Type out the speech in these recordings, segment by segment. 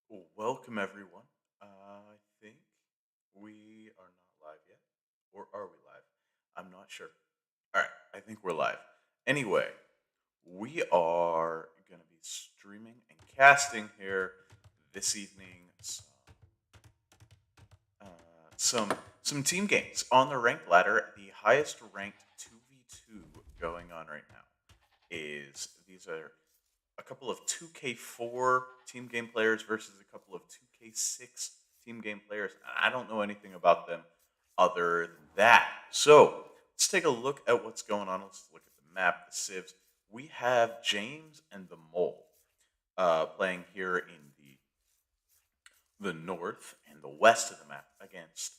Welcome, everyone. I think we are not live yet. Or are we live? I'm not sure. All right, I think we're live. Anyway, we are going to be streaming and casting here this evening uh, some some team games on the ranked ladder. The highest ranked 2v2 going on right now is these are a couple of 2K4 team game players versus a couple of 2K6 team game players. I don't know anything about them other than that. So let's take a look at what's going on. Let's look at the map, the civs. We have James and the Mole playing here in the north and the west of the map against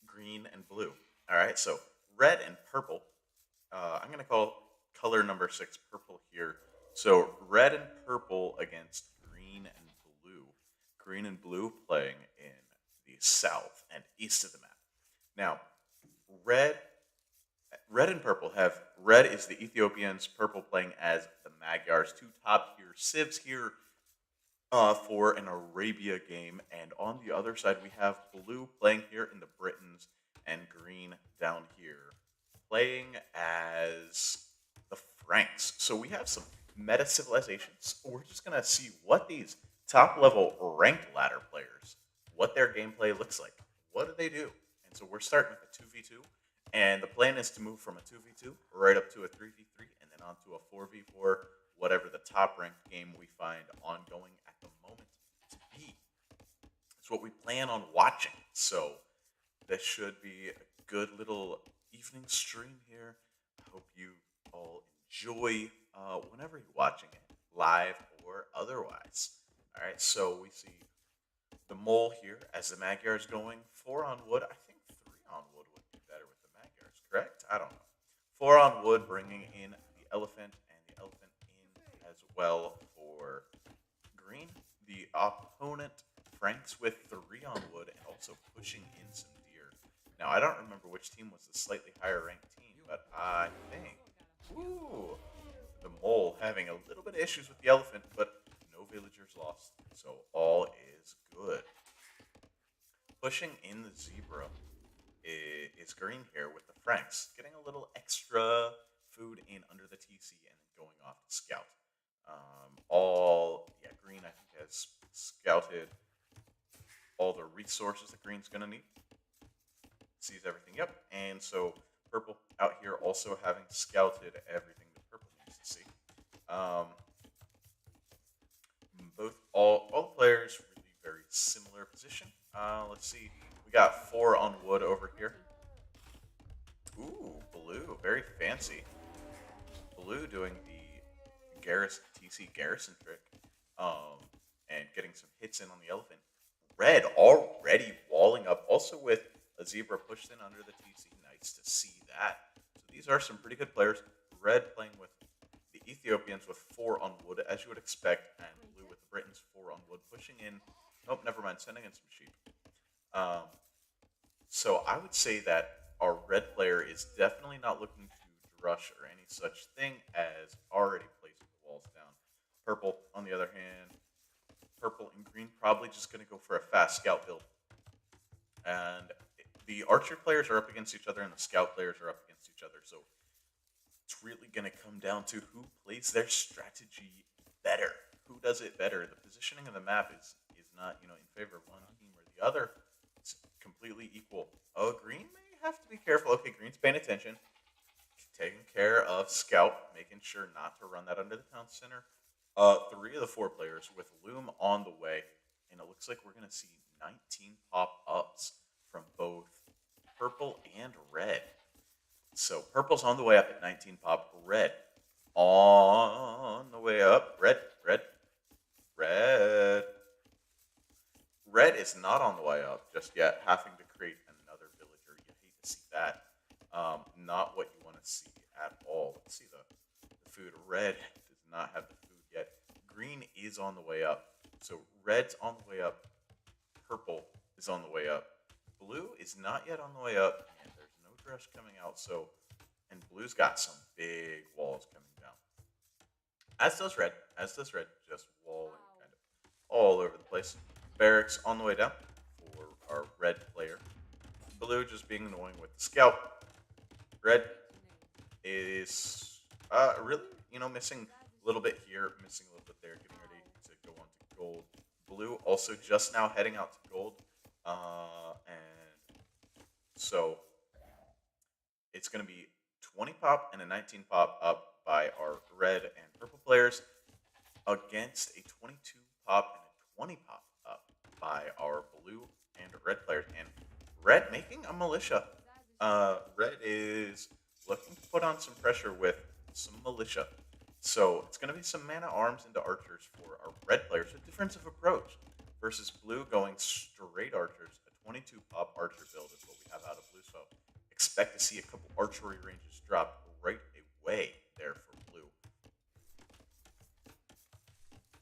green and blue. All right, so red and purple. I'm going to call color number 6 purple here. So red and purple against green and blue. Green and blue playing in the south and east of the map. Now, red red and purple have red is the Ethiopians, purple playing as the Magyars. Two top tier civs here for an Arabia game. And on the other side, we have blue playing here in the Britons and green down here playing as the Franks. So we have some meta civilizations. We're just going to see what these top level ranked ladder players, what their gameplay looks like. What do they do? And so we're starting with a 2v2. And the plan is to move from a 2v2 right up to a 3v3 and then on to a 4v4, whatever the top ranked game we find ongoing at the moment to be. It's what we plan on watching. So this should be a good little evening stream here. I hope you all enjoy whenever you're watching it, live or otherwise. All right, so we see the mole here as the Magyars going 4 on wood. I think 3 on wood would be better with the Magyars, correct? I don't know. 4 on wood, bringing in the elephant and the elephant in as well for green. The opponent Franks with 3 on wood and also pushing in some deer. Now, I don't remember which team was the slightly higher ranked team, but I think, ooh, the mole having a little bit of issues with the elephant, but no villagers lost. So all is good. Pushing in the zebra is green here with the Franks, getting a little extra food in under the TC and then going off to scout. Green I think has scouted all the resources that green's gonna need. Sees everything, yep. And so purple out here also having scouted everything that purple needs to see. All the players really very similar position. Let's see. We got 4 on wood over here. Ooh, blue, very fancy. Blue doing the TC garrison trick, and getting some hits in on the elephant. Red already walling up, also with a zebra pushed in under the TC. Nice to see that. So these are some pretty good players. Red playing with the Ethiopians with 4 on wood, as you would expect, and blue with the Britons 4 on wood, pushing in. Nope, never mind, sending in some sheep. So I would say that our red player is definitely not looking to rush or any such thing as already placing the walls down. Purple, on the other hand, purple and green probably just going to go for a fast scout build. And the archer players are up against each other and the scout players are up against each other. So it's really going to come down to who plays their strategy better. Who does it better? The positioning of the map is not, in favor of one team or the other. It's completely equal. Oh, green may have to be careful. Okay, green's paying attention. Taking care of scout, making sure not to run that under the town center. 3 of the 4 players with loom on the way. And it looks like we're going to see 19 pop-ups from both purple and red. So purple's on the way up at 19 pop. Red on the way up. Red. Red is not on the way up just yet, having to create another villager. You hate to see that. Not what you want to see at all. Let's see the food. Red does not have the food yet. Green is on the way up. So red's on the way up. Purple is on the way up. Blue is not yet on the way up. And there's no dress coming out. So, and blue's got some big walls coming down. As does red. Just walling kind of all over the place. Barracks on the way down for our red player. Blue just being annoying with the scout. Red is really, missing a little bit here, missing a little bit there, getting ready to go on to gold. Blue also just now heading out to gold. And so it's going to be 20 pop and a 19 pop up by our red and purple players against a 22 pop and a 20 pop up by our blue and red players. And red making a militia. Red is looking to put on some pressure with some militia. So it's going to be some mana arms into archers for our red players. A defensive approach versus blue going straight archers. A 22 pop archer build is what we have out of blue. So expect to see a couple archery ranges drop right away there for blue.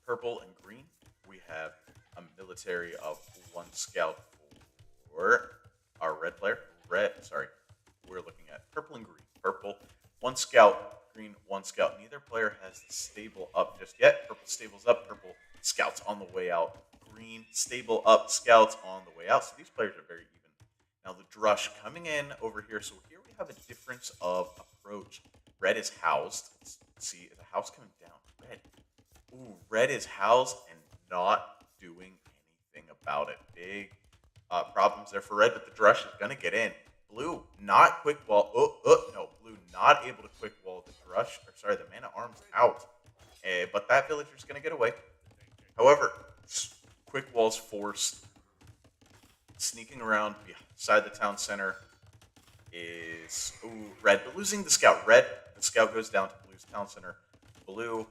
Purple and green, we have a military of 1 scout for our red player. We're looking at purple and green. Purple, 1 scout, green, 1 scout. Neither player has the stable up just yet. Purple stables up, purple scouts on the way out. Green, stable up, scouts on the way out. So these players are very even. Now the drush coming in over here. So here we have a difference of approach. Red is housed. Let's see, is a house coming down? Red. Ooh, red is housed and not doing anything about it. Big problems there for red, but the drush is going to get in. Blue, not quick wall. No, blue not able to quick wall the drush. The mana arm's out. But that villager's going to get away. However, quick wall's forced. Sneaking around beside the town center is red, but losing the scout. Red, the scout goes down to blue's town center. Blue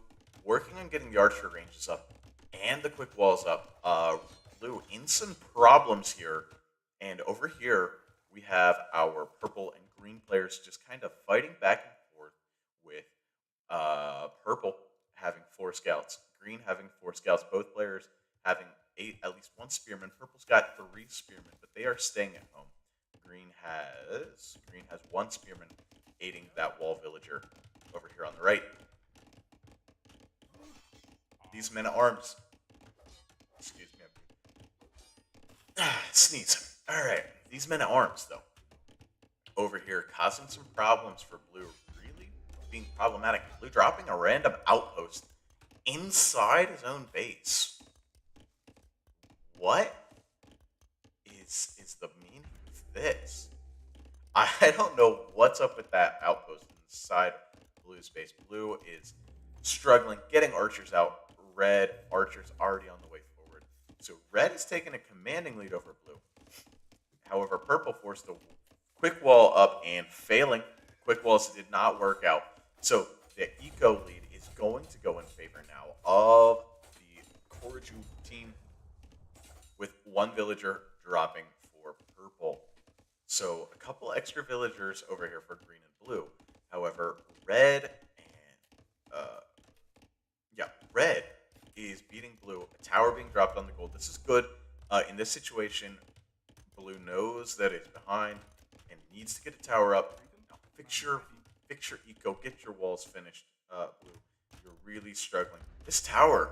working on getting the archer ranges up and the quick walls up. Blue in some problems here. And over here, we have our purple and green players just kind of fighting back and forth with purple having 4 scouts, green having 4 scouts, both players having at least 1 spearman. Purple's got 3 spearmen, but they are staying at home. Green has 1 spearman aiding that wall villager over here on the right. These men at arms. Excuse me. Sneeze. Alright. These men at arms, though, over here causing some problems for blue. Really being problematic. Blue dropping a random outpost inside his own base. What is the meaning of this? I don't know what's up with that outpost inside blue's base. Blue is struggling, getting archers out. Red archers already on the way forward. So red is taking a commanding lead over blue. However, purple forced the quick wall up and failing. Quick walls did not work out. So the eco lead is going to go in favor now of the Koriju team with 1 villager dropping for purple. So a couple extra villagers over here for green and blue. However, red is beating blue. A tower being dropped on the gold. This is good. In this situation, blue knows that it's behind and needs to get a tower up. Now, fix your eco. Get your walls finished, blue. You're really struggling. This tower,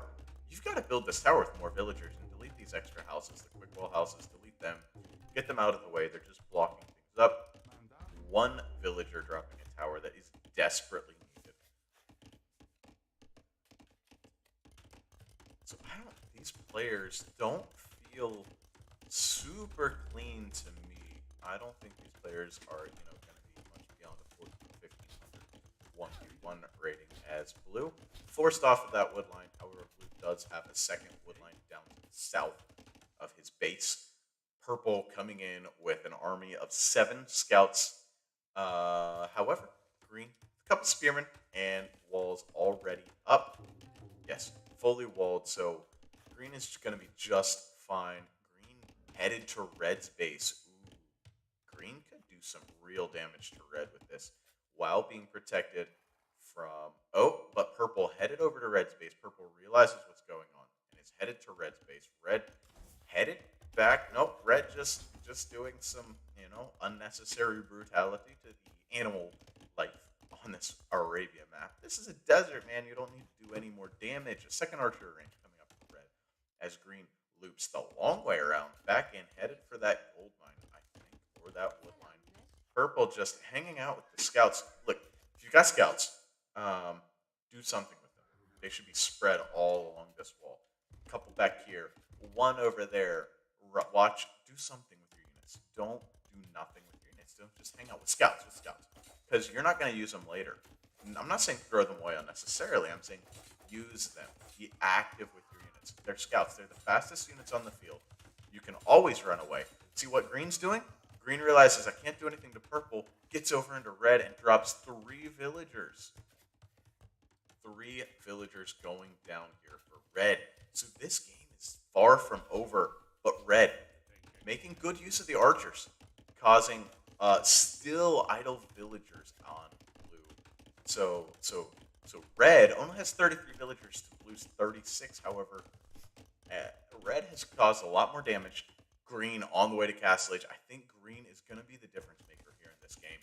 you've got to build this tower with more villagers and delete these extra houses, the quick wall houses. Delete them. Get them out of the way. They're just blocking things up. 1 villager dropping a tower that is desperately needed. So these players don't feel super clean to me. I don't think these players are, going to be much beyond a 14-1500 1v1 rating as blue. Forced off of that wood line. However, blue does have a second wood line down to the south of his base. Purple coming in with an army of 7 scouts. However, green, a couple spearmen, and walls already up. Yes, fully walled. So green is going to be just fine. Green headed to red's base. Ooh, green could do some real damage to red with this while being protected from... but purple headed over to red's base. Purple realizes what's going on and is headed to red's base. Red headed back. Nope, red just doing some, unnecessary brutality to the animal life on this Arabia map. This is a desert, man. You don't need to do any more damage. A second archer range coming up for red. as green loops the long way around, back in, headed for that gold mine, I think, or that wood line. Purple just hanging out with the scouts. Look, if you got scouts, do something with them. They should be spread all along this wall. A couple back here, one over there. Watch, do something with your units. Don't do nothing with your units. Don't just hang out with scouts, because you're not going to use them later. I'm not saying throw them away unnecessarily. I'm saying use them. Be active with your units. They're scouts. They're the fastest units on the field. You can always run away. See what green's doing? Green realizes I can't do anything to purple, gets over into red, and drops 3 villagers. 3 villagers going down here for red. So this game is far from over, but red making good use of the archers, causing still idle villagers on blue. So red only has 33 villagers to blue's 36. However, red has caused a lot more damage. Green on the way to Castle Age. I think green is going to be the difference maker here in this game.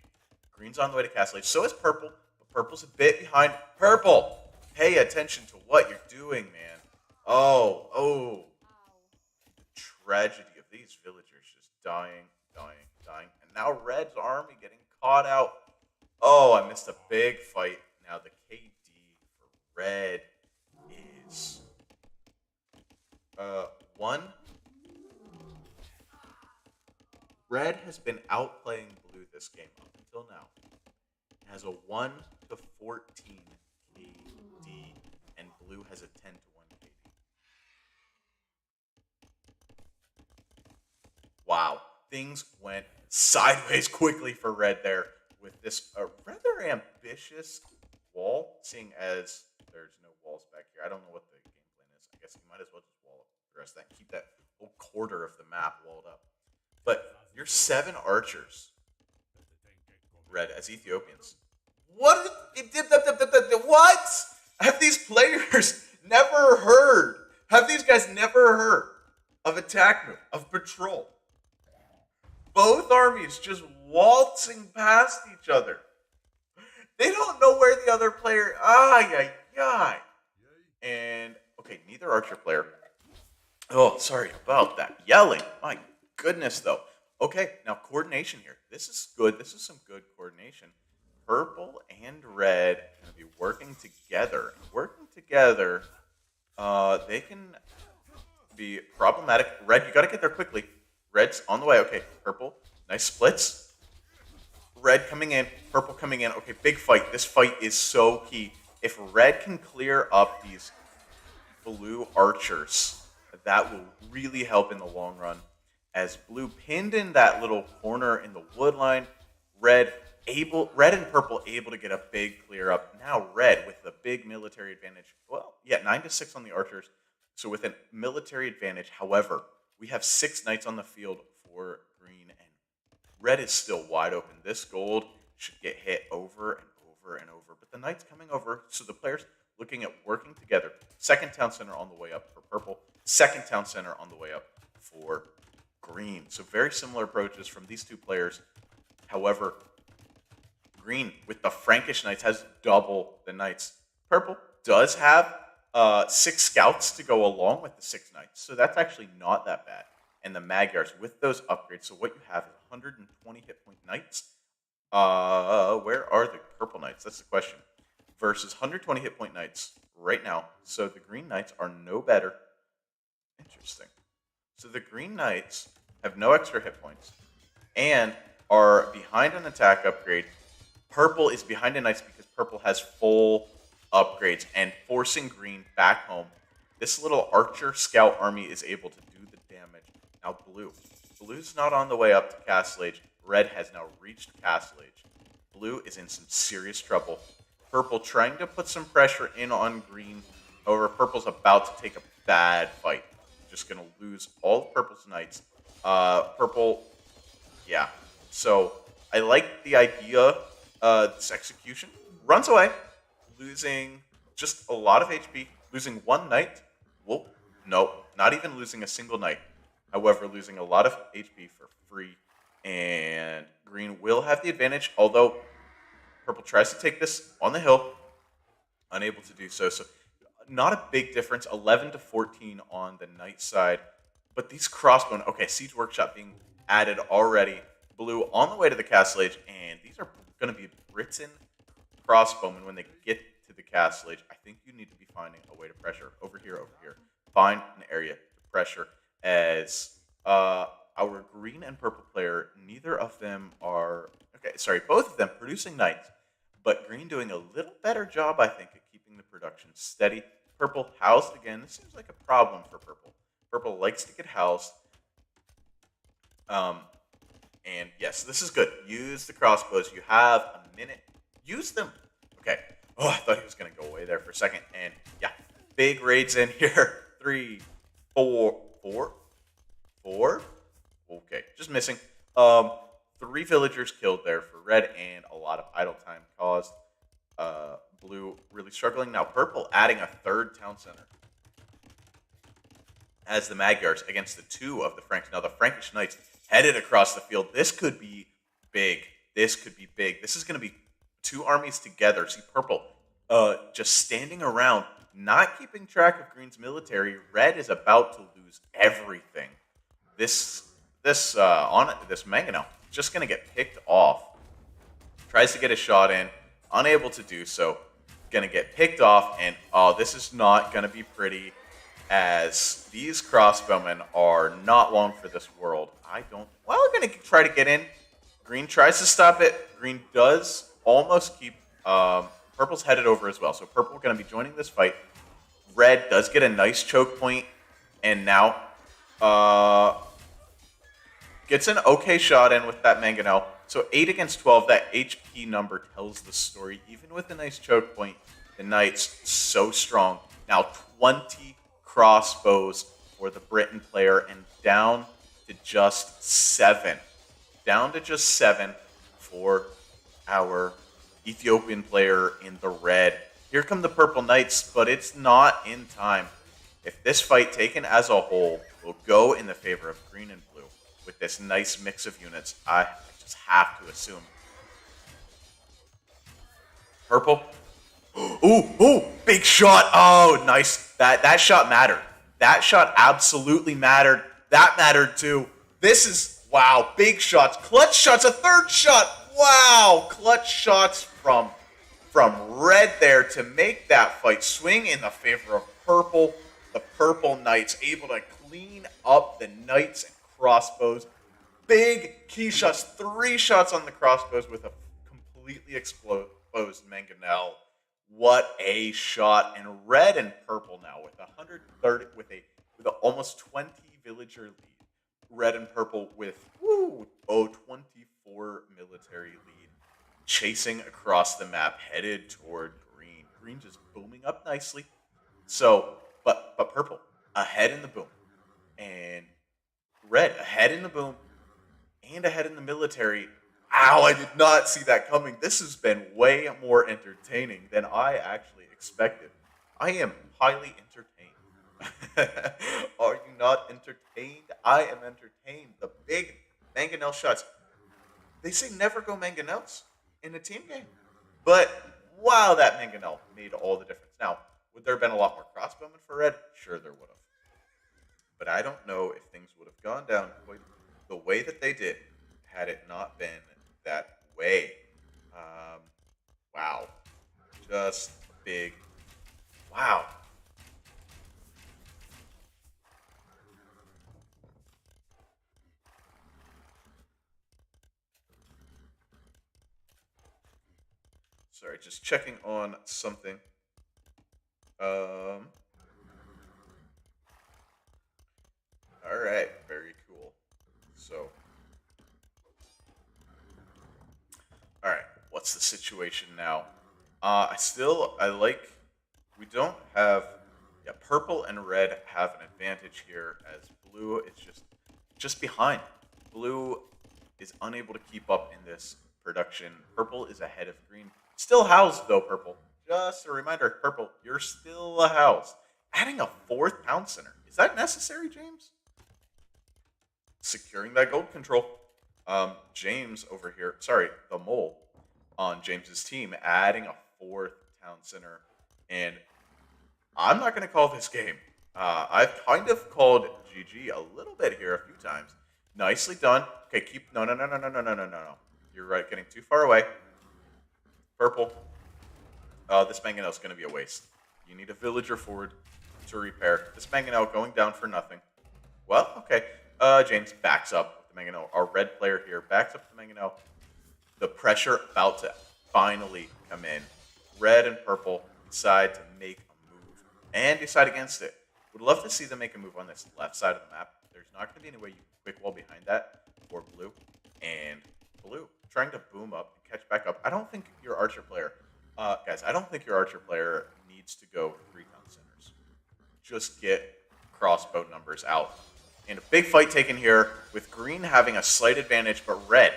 Green's on the way to Castle Age. So is purple, but purple's a bit behind. Purple, pay attention to what you're doing, man. Oh. The tragedy of these villagers just dying. And now red's army getting caught out. Oh, I missed a big fight. Now the KD for red is 1. Red has been outplaying blue this game up until now. It has a 1-14 KD, and blue has a 10-1 KD. Wow, things went sideways quickly for red there with this rather ambitious wall, seeing as there's no walls back here. I don't know what the game plan is. I guess you might as well just wall up the rest of that. Keep that whole quarter of the map walled up. But you're 7 archers, red, as Ethiopians. What? What? Have these players never heard? Have these guys never heard of attack move, of patrol? Both armies just waltzing past each other. They don't know where the other player. And okay, neither archer player. Oh, sorry about that yelling. My goodness, though. Okay, now coordination here. This is good. This is some good coordination. Purple and red are going to be working together. They can be problematic. Red, you got to get there quickly. Red's on the way. Okay, purple. Nice splits. Red coming in. Purple coming in. Okay, big fight. This fight is so key. If red can clear up these blue archers, that will really help in the long run. As blue pinned in that little corner in the wood line, red and purple able to get a big clear up. Now red with the big military advantage. Well, yeah, 9-6 on the archers. So with a military advantage, however, we have 6 knights on the field for green, and red is still wide open. This gold should get hit over and over and over. But the knights coming over, so the players looking at working together. Second town center on the way up for purple. Second town center on the way up for green. So very similar approaches from these two players. However, green with the Frankish knights has double the knights. Purple does have 6 scouts to go along with the 6 knights. So that's actually not that bad. And the Magyars with those upgrades. So what you have is 120 hit point knights. Where are the purple knights? That's the question. Versus 120 hit point knights right now. So the green knights are no better. Interesting. So the green knights have no extra hit points and are behind an attack upgrade. Purple is behind in knights because purple has full upgrades and forcing green back home. This little archer scout army is able to do the damage. Now blue's not on the way up to Castle Age. Red has now reached Castle Age. Blue is in some serious trouble. Purple trying to put some pressure in on green. However, purple's about to take a bad fight. Just going to lose all of purple's knights. Purple, yeah. So I like the idea. This execution runs away, losing just a lot of HP, losing 1 knight. Well, no, not even losing a single knight. However, losing a lot of HP for free. And green will have the advantage, although purple tries to take this on the hill, unable to do so. So not a big difference, 11 to 14 on the knight side. But these crossbow, okay, siege workshop being added already. Blue on the way to the castle age, and these are going to be Britain crossbowmen when they get to the castle age. I think you need to be finding a way to pressure over here, over here. Find an area to pressure as our green and purple player, neither of them are, okay, sorry, both of them producing knights, but green doing a little better job, I think, at keeping the production steady. Purple housed again. This seems like a problem for purple. Purple likes to get housed. And yes, this is good. Use the crossbows. You have a minute. Use them. Okay. Oh, I thought he was going to go away there for a second. And yeah, big raids in here. 3, 4, 4, 4. Okay, just missing. 3 villagers killed there for red, and a lot of idle time caused. Blue really struggling. Now purple adding a 3rd town center as the Magyars against the 2 of the Franks. Now the Frankish knights headed across the field. This could be big. This could be big. This is going to be 2 armies together. See purple just standing around, not keeping track of green's military. Red is about to lose everything. This Mangonel just going to get picked off. Tries to get a shot in, unable to do so. Going to get picked off, and oh, this is not going to be pretty, as these crossbowmen are not long for this world. Well, I'm going to try to get in. Green tries to stop it. Green does almost keep, purple's headed over as well. So purple going to be joining this fight. Red does get a nice choke point, and now gets an okay shot in with that Mangonel. So 8 against 12, that HP number tells the story. Even with a nice choke point, the Knights so strong. Now 20 crossbows for the Britain player, and down to just 7. Down to just 7 for our Ethiopian player in the red. Here come the Purple Knights, but it's not in time. If this fight taken as a whole will go in the favor of green and blue with this nice mix of units, I just have to assume. Purple. Ooh, big shot. Oh, nice. That shot mattered. That shot absolutely mattered. That mattered too. This is, wow, big shots. Clutch shots, a 3rd shot. Wow, clutch shots from red there to make that fight swing in the favor of purple. The Purple Knights able to clean up the Knights and crossbows. Big key shots, 3 shots on the crossbows with a completely exposed Mangonel. What a shot! And red and purple now with 130, with a almost 20 villager lead. Red and purple with 24 military lead, chasing across the map, headed toward green. Green just booming up nicely. So, but purple ahead in the boom, and red ahead in the boom, and ahead in the military. Ow, I did not see that coming. This has been way more entertaining than I actually expected. I am highly entertained. Are you not entertained? I am entertained. The big Mangonel shots. They say never go Mangonels in a team game. But wow, that Mangonel made all the difference. Now, would there have been a lot more crossbowmen for red? Sure there would have. But I don't know if things would have gone down quite the way that they did had it not been that way. Wow. Just big. Wow. Sorry, just checking on something. All right, very cool. So, all right, what's the situation now? We don't have, yeah, purple and red have an advantage here as blue is just behind. Blue is unable to keep up in this production. Purple is ahead of green. Still housed though, purple. Just a reminder, purple, you're still a house. Adding a 4th town center. Is that necessary, James? Securing that gold control. James over here, sorry, the mole on James's team, adding a 4th town center. And I'm not going to call this game. I've kind of called GG a little bit here a few times. Nicely done. Okay, keep... No, no, no, no, no, no, no, no, no. You're right, getting too far away. Purple. This mangonel is going to be a waste. You need a villager forward to repair. This mangonel going down for nothing. Well, okay. James backs up with the mangonel. Our red player here backs up the mangonel. The pressure about to finally come in. Red and purple decide to make a move and decide against it. Would love to see them make a move on this left side of the map. There's not going to be any way you can quick wall behind that for blue. And blue trying to boom up and catch back up. I don't think your archer player, guys, I don't think your archer player needs to go recon centers. Just get crossbow numbers out. And a big fight taken here with green having a slight advantage, but red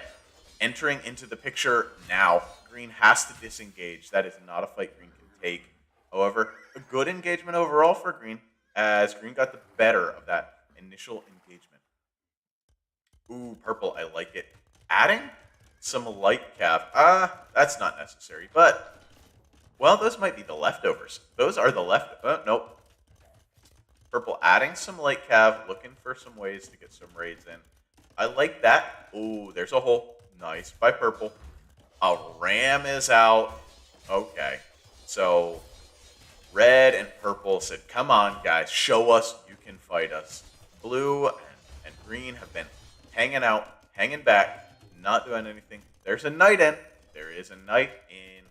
entering into the picture now. Green has to disengage. That is not a fight green can take. However, a good engagement overall for green, as green got the better of that initial engagement. Ooh, purple, I like it. Adding some light cav. That's not necessary, but, well, those might be the leftovers. Those are the nope. Purple adding some light cav, looking for some ways to get some raids in. I like that. Ooh, there's a hole. Nice by purple. A ram is out. Okay. So, red and purple said, come on, guys. Show us you can fight us. Blue and green have been hanging out, hanging back, not doing anything. There's a knight in. There is a knight in.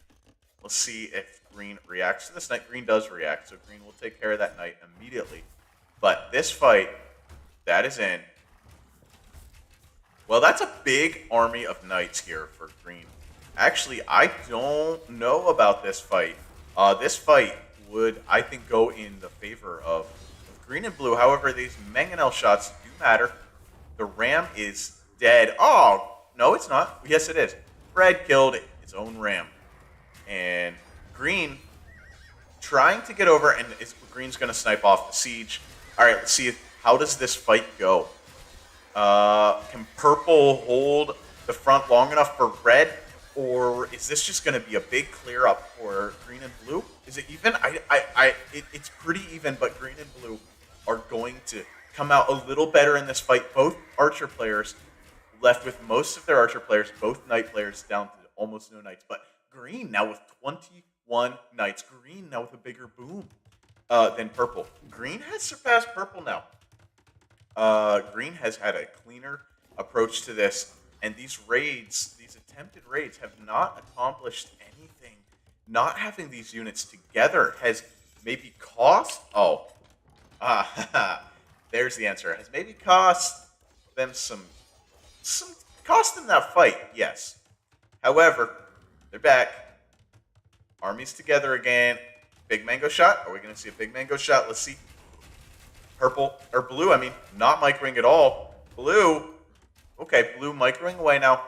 Let's see if green reacts to this knight. Green does react, so green will take care of that knight immediately. But this fight, that is in. Well, that's a big army of knights here for green. Actually, I don't know about this fight. This fight would, I think, go in the favor of green and blue. However, these mangonel shots do matter. The ram is dead. Oh, no, it's not. Yes, it is. Red killed its own ram. And green trying to get over, and green's going to snipe off the siege. All right, let's see. How does this fight go? Can purple hold the front long enough for red? Or is this just going to be a big clear up for green and blue? Is it even? It's pretty even, but green and blue are going to come out a little better in this fight. Both archer players left with most of their archer players, both knight players down to almost no knights. But green now with 21 knights. Green now with a bigger boom than purple. Green has surpassed purple now. Green has had a cleaner approach to this, and these raids, these attempted raids, have not accomplished anything. Not having these units together has maybe cost... Oh. There's the answer. Has maybe cost them some... Cost them that fight, yes. However, they're back. Armies together again. Big mango shot. Are we going to see a big mango shot? Let's see. Purple, or blue, I mean, not microing at all. Blue, okay, blue microing away now,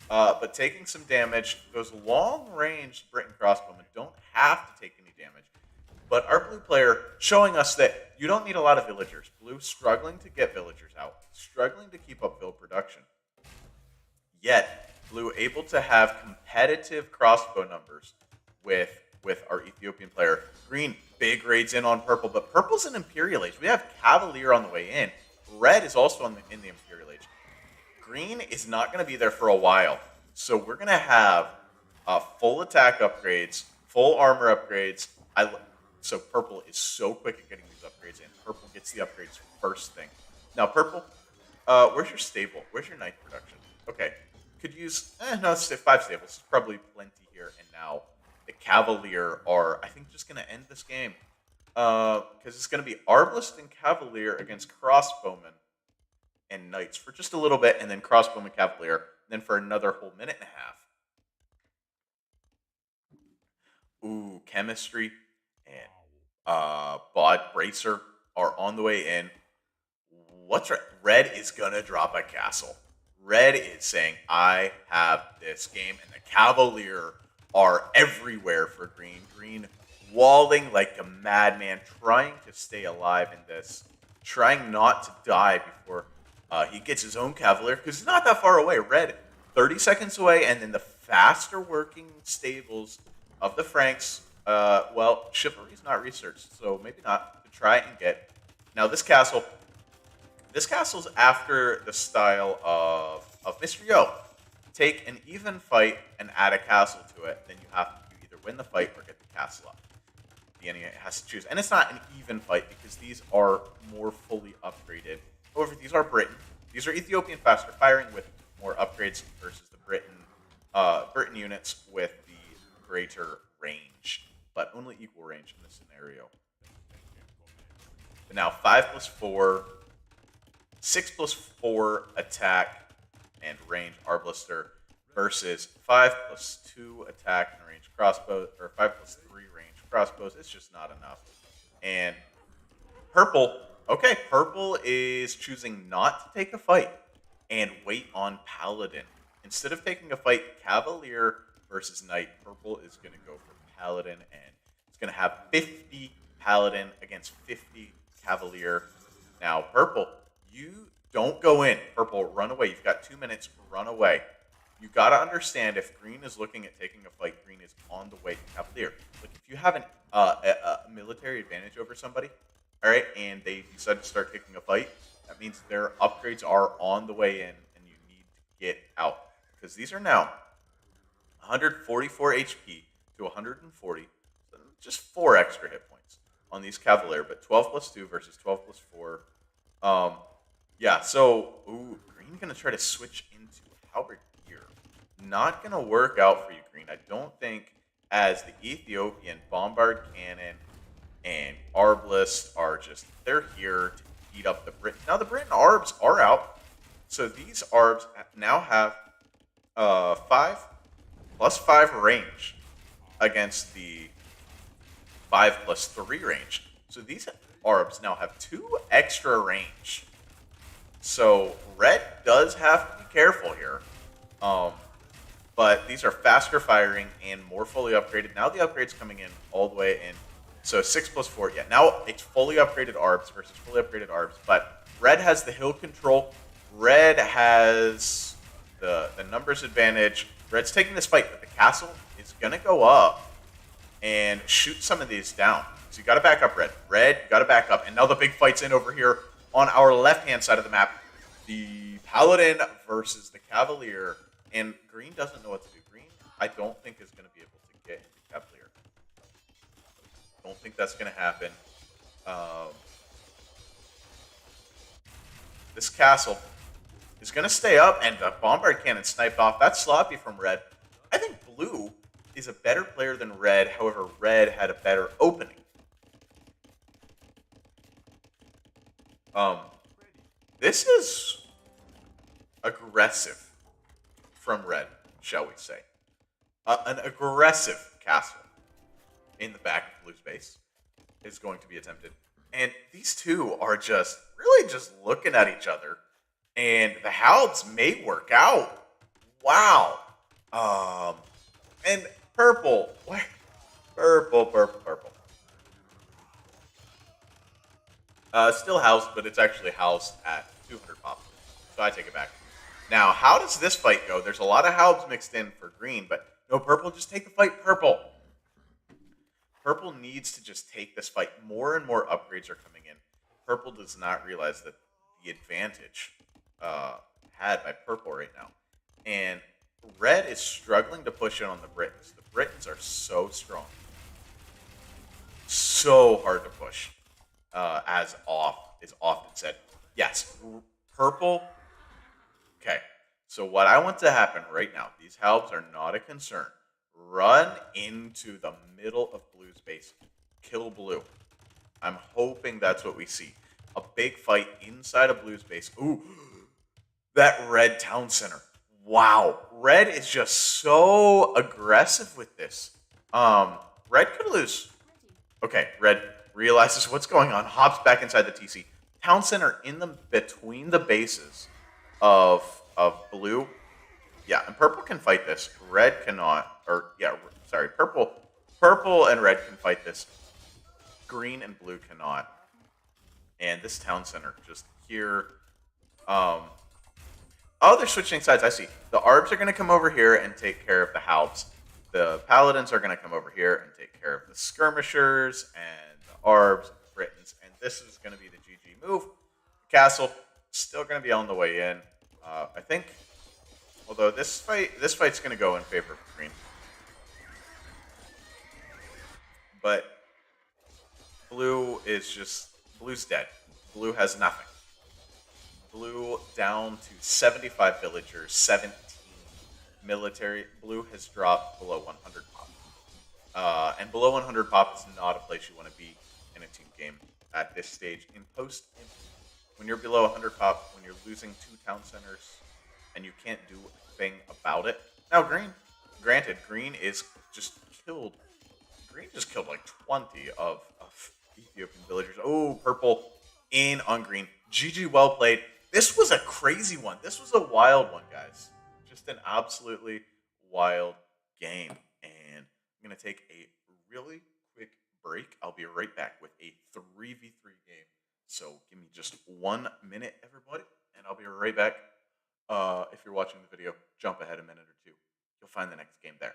but taking some damage. Those long-range Britain crossbowmen don't have to take any damage. But our blue player showing us that you don't need a lot of villagers. Blue struggling to get villagers out, struggling to keep up build production. Yet, blue able to have competitive crossbow numbers with our Ethiopian player. Green, big raids in on purple, but purple's an Imperial Age. We have Cavalier on the way in. Red is also in the Imperial Age. Green is not going to be there for a while. So we're going to have full attack upgrades, full armor upgrades. So purple is so quick at getting these upgrades in. Purple gets the upgrades first thing. Now purple, where's your stable? Where's your knight production? Okay, could use, no, 5 stables. It's probably plenty here. And now the Cavalier are, I think, just going to end this game. Because it's going to be Arbalist and Cavalier against Crossbowmen and Knights for just a little bit, and then Crossbowman Cavalier, and then for another whole minute and a half. Ooh, Chemistry and Bod Bracer are on the way in. What's right? Red is going to drop a castle. Red is saying, I have this game, and the Cavalier are everywhere for green. Green walling like a madman, trying to stay alive in this, trying not to die before he gets his own Cavalier, because he's not that far away. Red, 30 seconds away, and then the faster working stables of the Franks Well, chivalry's not researched, so maybe not. To try and get now this castle. This castle's after the style of Mr. Yo. Take an even fight and add a castle to it. Then you either win the fight or get the castle up. The enemy has to choose, and it's not an even fight because these are more fully upgraded. However, these are Britain. These are Ethiopian faster firing with more upgrades versus the Britain units with the greater range, but only equal range in this scenario. But now 5+4, 6+4 attack and range Arblister versus 5+2 attack and range crossbows, or 5+3 range crossbows. It's just not enough. And purple, okay, purple is choosing not to take a fight and wait on Paladin. Instead of taking a fight, Cavalier versus Knight, purple is going to go for Paladin, and it's going to have 50 Paladin against 50 Cavalier. Now, purple, you don't go in. Purple, run away. You've got 2 minutes. Run away. You got to understand, if green is looking at taking a fight, green is on the way to Cavalier. Like, if you have a military advantage over somebody, all right, and they decide to start taking a fight, that means their upgrades are on the way in, and you need to get out. Because these are now 144 HP to 140, so just 4 extra hit points on these Cavalier, but 12+2 versus 12+4. Yeah, so, green gonna try to switch into Halberd here. Not gonna work out for you, green. I don't think, as the Ethiopian Bombard Cannon and Arbalist are just, they're here to eat up the Britain. Now, the Britain Arbs are out, so these Arbs now have 5+5 range against the 5+3 range. So these Arbs now have 2 extra range. So red does have to be careful here. But these are faster firing and more fully upgraded. Now the upgrade's coming in all the way in. So 6+4. Yeah, now it's fully upgraded Arbs versus fully upgraded Arbs. But red has the hill control. Red has the numbers advantage. Red's taking this fight, but the castle is going to go up and shoot some of these down. So you got to back up, red. Red, you got to back up. And now the big fight's in over here on our left-hand side of the map. The Paladin versus the Cavalier. And green doesn't know what to do. Green, I don't think, is going to be able to get into Cavalier. Don't think that's going to happen. This castle is going to stay up, and the Bombard Cannon sniped off. That's sloppy from red. I think blue is a better player than red. However, red had a better opening. This is aggressive from red, shall we say. An aggressive castle in the back of blue's base is going to be attempted. And these two are just really just looking at each other. And the Halds may work out. Wow. And purple. What? Purple. Still housed, but it's actually housed at 200 pop. So I take it back. Now, how does this fight go? There's a lot of Halbs mixed in for green, but no, purple, just take the fight, purple. Purple needs to just take this fight. More and more upgrades are coming in. Purple does not realize that the advantage had by purple right now. And red is struggling to push in on the Britons. The Britons are so strong. So hard to push, as is often said. Yes, purple. Okay, so what I want to happen right now, these Halbs are not a concern. Run into the middle of blue's base. Kill blue. I'm hoping that's what we see. A big fight inside of blue's base. Ooh, that red town center. Wow, red is just so aggressive with this. Red could lose. Okay, red realizes what's going on, hops back inside the TC. Town center in the between the bases of blue. Yeah, and purple can fight this. Red cannot. Or yeah, sorry, purple and red can fight this. Green and blue cannot. And this town center just here. Oh, they're switching sides. I see. The Arbs are going to come over here and take care of the Halbs. The paladins are going to come over here and take care of the skirmishers and the arbs and the Britons, and this is going to be the GG move. Castle still going to be on the way in. I think, although this fight's going to go in favor of green, but blue's dead. Blue has nothing. Blue down to 75 villagers, 17 military. Blue has dropped below 100 pop. And below 100 pop is not a place you want to be in a team game at this stage. In post, when you're below 100 pop, when you're losing 2 town centers, and you can't do a thing about it. Now, granted, green is just killed. Green just killed like 20 of Ethiopian villagers. Oh, purple in on green. GG, well played. This was a crazy one. This was a wild one, guys. Just an absolutely wild game. And I'm going to take a really quick break. I'll be right back with a 3v3 game. So give me just 1 minute, everybody, and I'll be right back. If you're watching the video, jump ahead a minute or two. You'll find the next game there.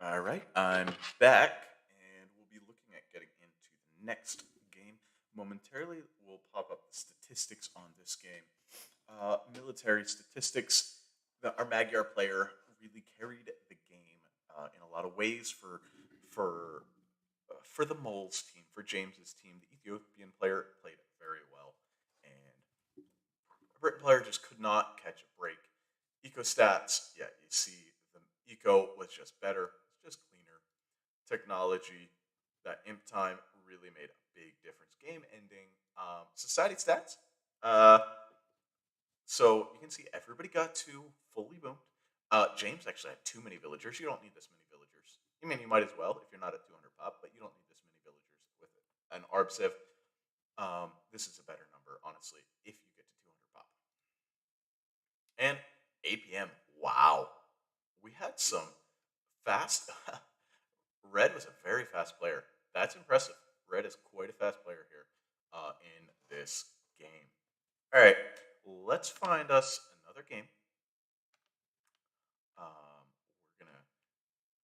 All right, I'm back, and we'll be looking at getting into the next game. Momentarily, we'll pop up the statistics on this game. Military statistics. Our Magyar player really carried the game in a lot of ways for the Moles team, for James's team. The Ethiopian player played very well, and the Britain player just could not catch a break. Eco stats, yeah, you see the eco was just better, it's just cleaner. Technology, that imp time really made a big difference. Game ending, society stats. Uh, so you can see everybody got 2 fully boomed. James actually had too many villagers. You don't need this many villagers. I mean, you might as well if you're not at 200 pop, but you don't need this many villagers with an Arb Civ. This is a better number, honestly, if you get to 200 pop. And APM, wow. We had some fast. Red was a very fast player. That's impressive. Red is quite a fast player here in this game. All right, let's find us another game. We're going to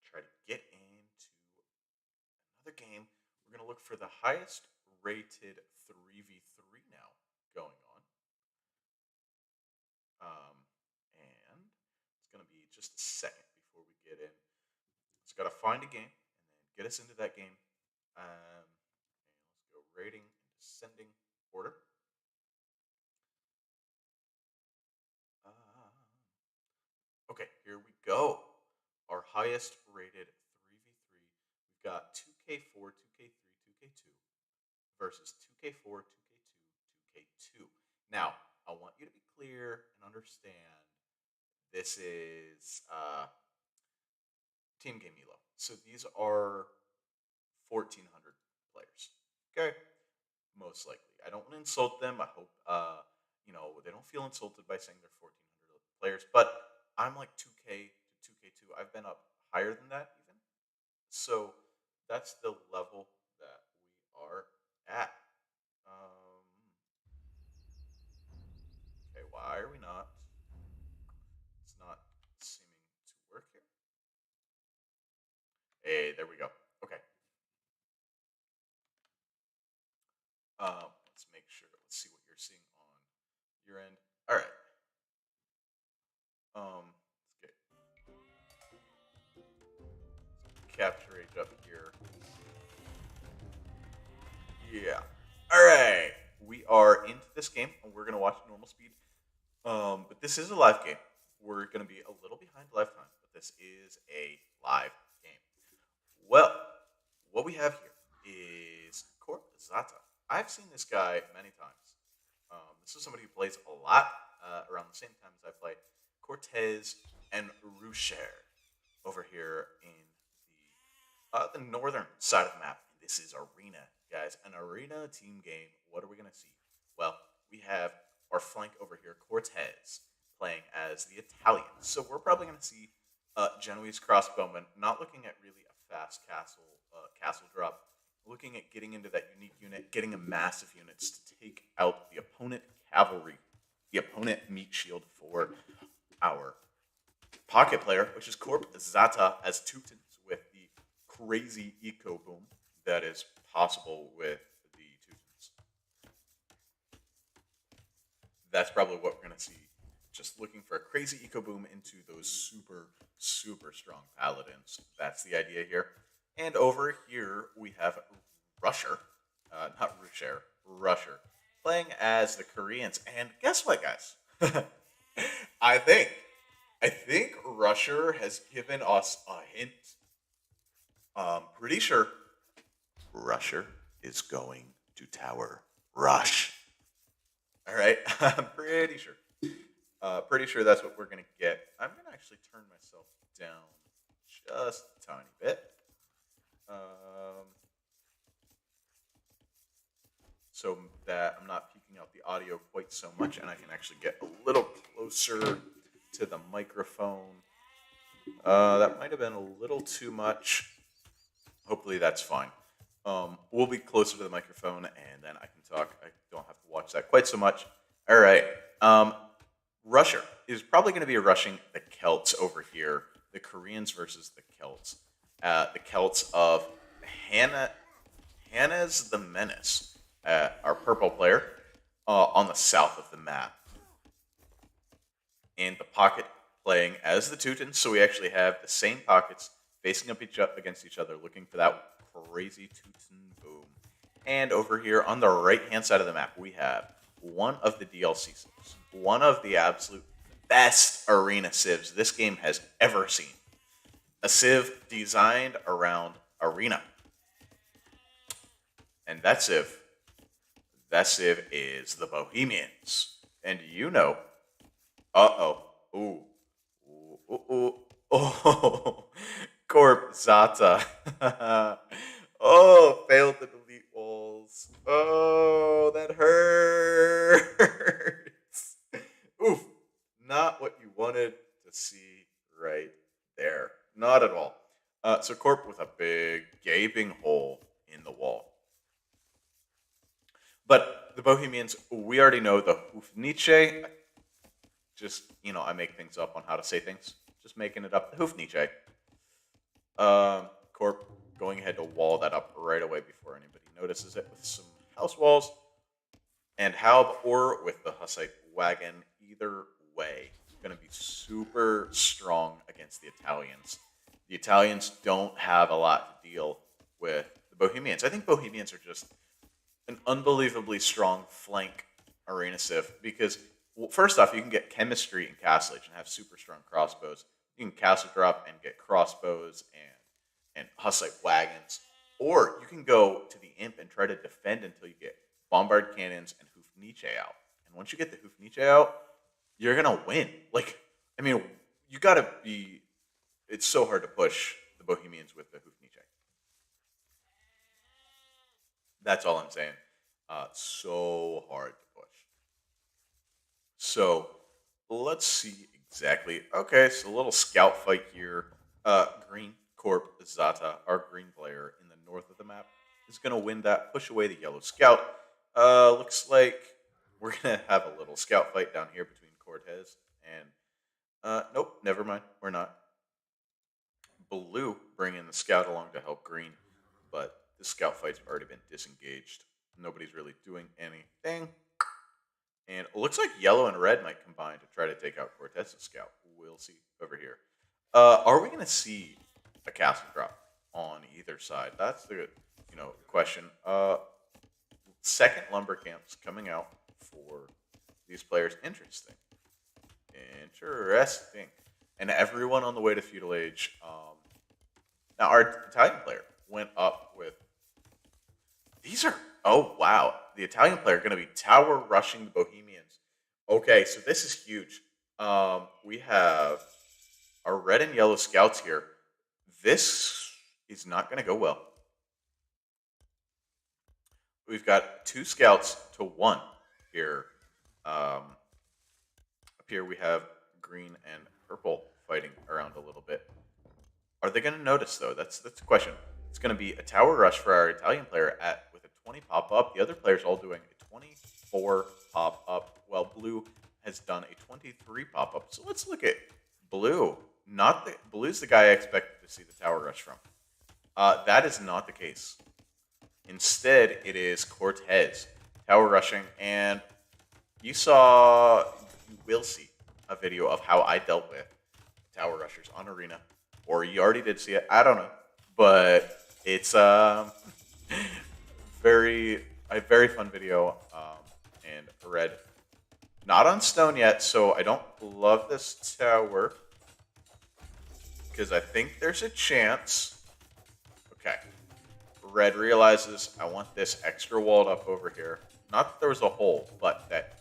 try to get into another game. We're going to look for the highest rated 3v3 now going on. And it's going to be just a second before we get in. Just got to find a game and then get us into that game. And let's go rating and descending order. Okay, here we go. Our highest rated 3v3. We've got 2K4, 2K3, 2K2 versus 2K4, 2K2, 2K2. Now, I want you to be clear and understand this is Team Game Elo. So these are 1,400 players. Okay? Most likely. I don't want to insult them. I hope they don't feel insulted by saying they're 1,400 players. But I'm like 2K to 2K2. I've been up higher than that even. So that's the level that we are at. Okay, why are we not? It's not seeming to work here. Hey, there we go. Okay. Let's make sure. Let's see what you're seeing on your end. All right. capture age up here. Yeah. All right. We are into this game, and we're gonna watch normal speed. But this is a live game. We're gonna be a little behind lifetime, but this is a live game. Well, what we have here is Corp Zata. I've seen this guy many times. This is somebody who plays a lot around the same time as I play Cortez and Rucher over here in the northern side of the map. This is Arena, guys. An Arena team game. What are we going to see? Well, we have our flank over here, Cortez, playing as the Italians. So we're probably going to see Genoese crossbowman, not looking at really a fast castle drop, looking at getting into that unique unit, getting a massive units to take out the opponent cavalry, the opponent meat shield for our pocket player, which is Corp Zata as Teutons with the crazy eco boom that is possible with the Teutons. That's probably what we're going to see. Just looking for a crazy eco boom into those super, super strong paladins. That's the idea here. And over here, we have Rusher, not Rusher, Rusher, playing as the Koreans. And guess what, guys? I think Rusher has given us a hint. Pretty sure Rusher is going to tower rush. All right, I'm pretty sure. Pretty sure that's what we're gonna get. I'm gonna actually turn myself down just a tiny bit. So that I'm not peeking out the audio quite so much, and I can actually get a little closer to the microphone. That might have been a little too much. Hopefully that's fine. We'll be closer to the microphone, and then I can talk. I don't have to watch that quite so much. All right. Rusher is probably going to be rushing the Celts over here. The Koreans versus the Celts. The Celts of Hannah's the Menace, our purple player, on the south of the map. And the pocket playing as the Teutons, so we actually have the same pockets facing up against each other, looking for that crazy Teuton boom. And over here on the right-hand side of the map, we have one of the DLC civs, one of the absolute best arena civs this game has ever seen. A civ designed around arena. And that civ is the Bohemians. And you know, Corp Zata. Oh, failed the delete walls. Oh, that hurts. Oof. Not what you wanted to see right there. Not at all. So Corp with a big gaping hole in the wall. But the Bohemians, we already know the Hufnice. Just, I make things up on how to say things. Just making it up. The Hufnice. Corp going ahead to wall that up right away before anybody notices it with some house walls. And Halb or with the Hussite wagon. Either way, going to be super strong against the Italians. The Italians don't have a lot to deal with the Bohemians. I think Bohemians are just an unbelievably strong flank arena civ because, well, first off, you can get chemistry in Castlage and have super strong crossbows. You can castle drop and get crossbows and Hussite wagons. Or you can go to the Imp and try to defend until you get bombard cannons and Hufnice out. And once you get the Hufnice out, you're going to win. You got to be... It's so hard to push the Bohemians with the Hufnice. That's all I'm saying. So hard to push. So let's see exactly. Okay, so a little scout fight here. Green Corp Zata, our green player in the north of the map, is going to win that. Push away the yellow scout. Looks like we're going to have a little scout fight down here between Cortez and... nope, never mind. We're not. Blue bringing the scout along to help green, but the scout fight's already been disengaged. Nobody's really doing anything. And it looks like yellow and red might combine to try to take out Cortez's scout. We'll see over here. Are we going to see a castle drop either side? That's the question. Second lumber camps coming out for these players. Interesting. Interesting. And everyone on the way to feudal age. Now our Italian player went up with. These are wow. The Italian player going to be tower rushing the Bohemians. Okay, so this is huge. We have our red and yellow scouts here. This is not going to go well. We've got 2 scouts to 1 here. Up here we have green and purple fighting around a little bit. Are they going to notice though? That's the question. It's going to be a tower rush for our Italian player with a 20 pop up. The other player's all doing a 24 pop up. Well, blue has done a 23 pop up. So let's look at blue. Blue's the guy I expected to see the tower rush from. That is not the case. Instead, it is Cortez tower rushing, and you will see a video of how I dealt with tower rushers on Arena, or you already did see it. I don't know, but it's a very fun video. And red, not on stone yet, so I don't love this tower because I think there's a chance. Okay. Red realizes I want this extra walled up over here. Not that there was a hole, but that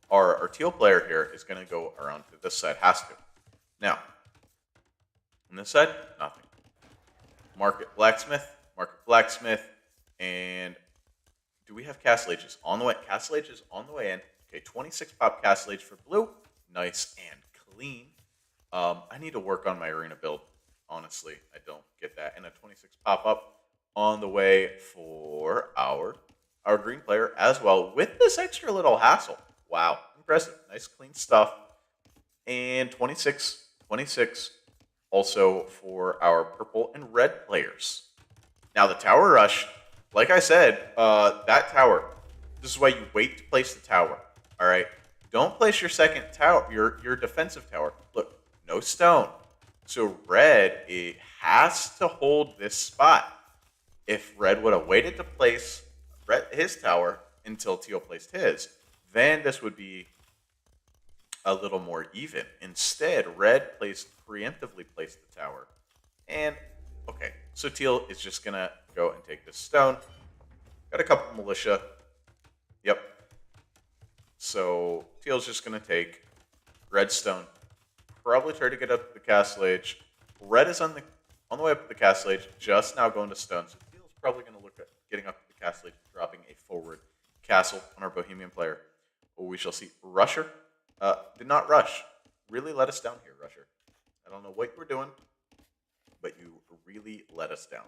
our teal player here is going to go around to this side. Has to. Now, on this side, nothing. Market blacksmith, and do we have castle ages on the way? Castle ages on the way in. Okay, 26 pop castle age for blue. Nice and clean. I need to work on my arena build. Honestly, I don't get that. And a 26 pop up on the way for our green player as well, with this extra little hassle. Wow, impressive. Nice clean stuff. And 26 also for our purple and red players. Now the tower rush, like I said, that tower, this is why you wait to place the tower. All right, don't place your second tower, your defensive tower. Look, no stone. So red, it has to hold this spot. If red would have waited to place his tower until teal placed his, then this would be a little more even. Instead, red preemptively placed the tower. And, okay, so teal is just going to go and take this stone. Got a couple militia. Yep. So teal's just going to take red stone. Probably try to get up the castle age. Red is on the way up to the castle age, just now going to stone. So teal's probably going to look at getting up to the castle age, dropping a forward castle on our Bohemian player. But we shall see. Rusher did not rush. Really let us down here, Rusher. I don't know what you were doing, but you really let us down.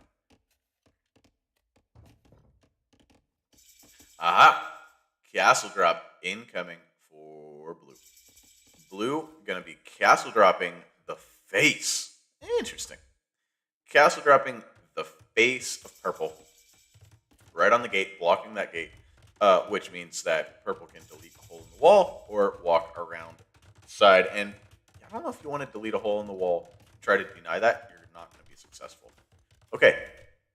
Aha! Castle drop incoming for blue. Blue going to be castle dropping the face. Interesting. Castle dropping the face of purple. Right on the gate, blocking that gate. Which means that purple can delete a hole in the wall or walk around the side. And I don't know if you want to delete a hole in the wall. Try to deny that. You're not going to be successful. Okay.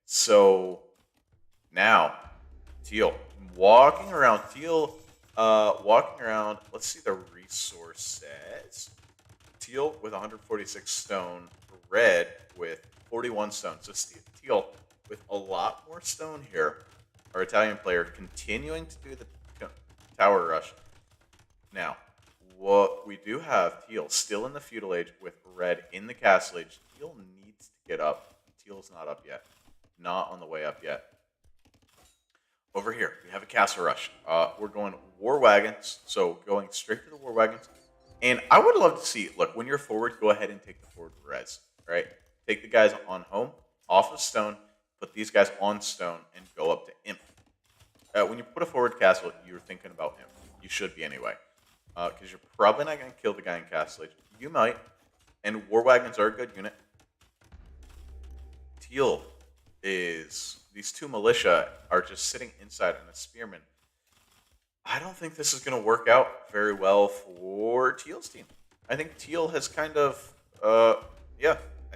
So now teal. Walking around. Teal walking around. Let's see the resources. Teal with 146 stone. Red with 41 stone. So teal with a lot more stone here. Our Italian player continuing to do the tower rush. Now, what we do have teal still in the feudal age with red in the castle age. Teal needs to get up. Teal's not up yet. Not on the way up yet. Over here, we have a castle rush. We're going war wagons, so going straight to the war wagons. And I would love to see, look, when you're forward, go ahead and take the forward res, right? Take the guys on home, off of stone, put these guys on stone, and go up to imp. When you put a forward castle, you're thinking about imp. You should be anyway. Because you're probably not going to kill the guy in castle age. You might. And war wagons are a good unit. Teal is... These two militia are just sitting inside on a spearman. I don't think this is going to work out very well for Teal's team. I think Teal has kind of... I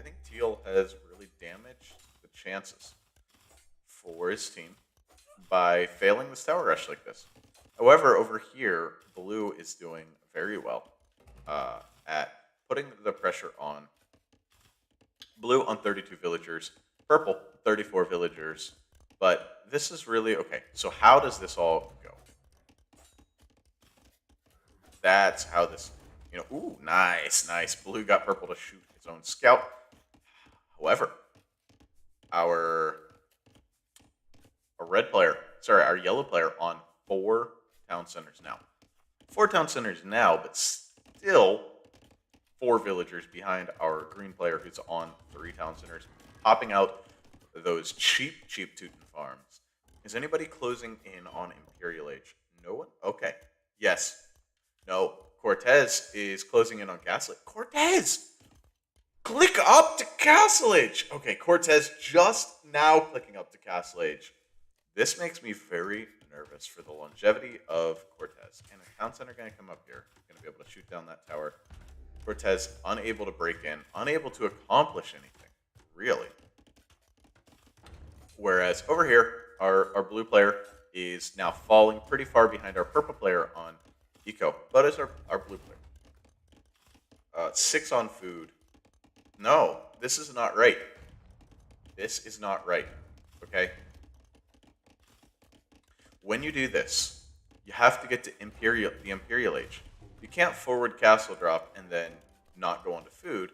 think Teal has really damaged the chances for his team by failing this tower rush like this. However, over here, blue is doing very well at putting the pressure on blue on 32 villagers, purple 34 villagers. But this is really okay. So how does this all go? That's how this, ooh, nice, nice. Blue got purple to shoot his own scout. However, our our yellow player on 4 town centers now. 4 town centers now, but still 4 villagers behind our green player who's on 3 town centers, popping out those cheap Teuton farms. Is anybody closing in on Imperial Age? No one? Okay. Yes. No. Cortez is closing in on Castle Age. Cortez! Click up to Castle Age! Okay, Cortez just now clicking up to Castle Age. This makes me very nervous for the longevity of Cortez. And a town center going to come up here. Going to be able to shoot down that tower. Cortez unable to break in. Unable to accomplish anything. Really. Whereas over here, our blue player is now falling pretty far behind our purple player on eco. But is our blue player. 6 on food. No, this is not right. This is not right. Okay? When you do this, you have to get to the Imperial Age. You can't forward castle drop and then not go on to food.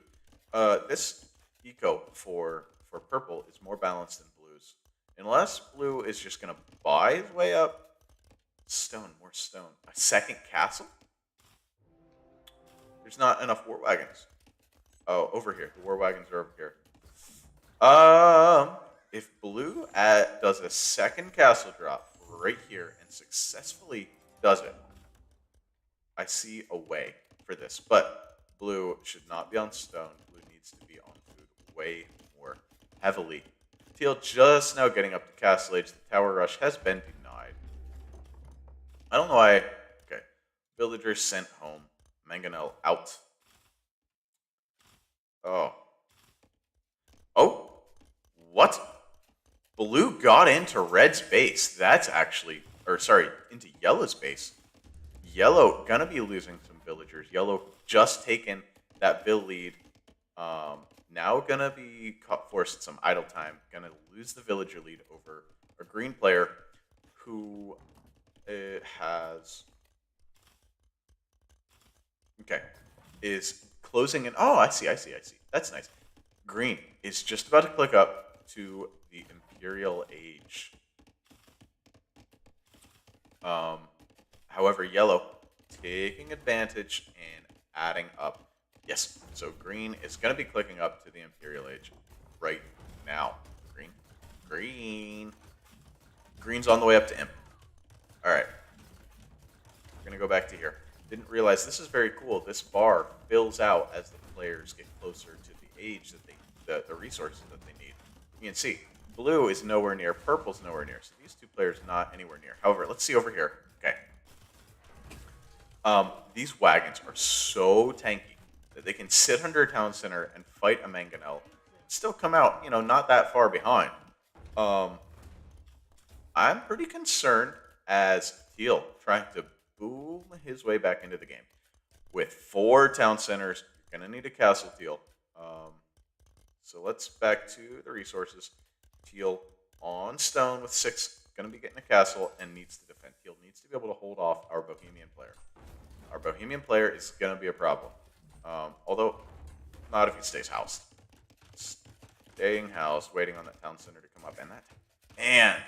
This eco for purple is more balanced than blue's. Unless blue is just going to buy his way up. Stone, more stone. A second castle? There's not enough war wagons. Oh, over here. The war wagons are over here. If blue does a second castle drop right here and successfully does it, I see a way for this. But blue should not be on stone. Blue needs to be on food way more heavily. Teal just now getting up to Castle Age. The tower rush has been denied. I don't know why. Okay. Villagers sent home. Mangonel out. Oh. Oh. What? Blue got into red's base. That's actually, into yellow's base. Yellow gonna be losing some villagers. Yellow just taken that bill lead. Now gonna be forced some idle time. Gonna lose the villager lead over a green player who has is closing in. Oh, I see. That's nice. Green is just about to click up to the Imperial Age. However, yellow taking advantage and adding up. Yes, so green is going to be clicking up to the Imperial Age right now. Green's on the way up to Imp. All right. We're going to go back to here. Didn't realize this is very cool. This bar fills out as the players get closer to the age that the resources that they need. You can see blue is nowhere near, purple's nowhere near. So these two players not anywhere near. However, let's see over here. Okay. These wagons are so tanky that they can sit under a town center and fight a mangonel, still come out, not that far behind. I'm pretty concerned as Teal trying to boom his way back into the game. With 4 town centers, you're going to need a castle, Teal. So let's back to the resources. Teal on stone with 6, going to be getting a castle and needs to defend. Teal needs to be able to hold off our Bohemian player. Our Bohemian player is going to be a problem. Although, not if he stays housed. Staying housed, waiting on that town center to come up. And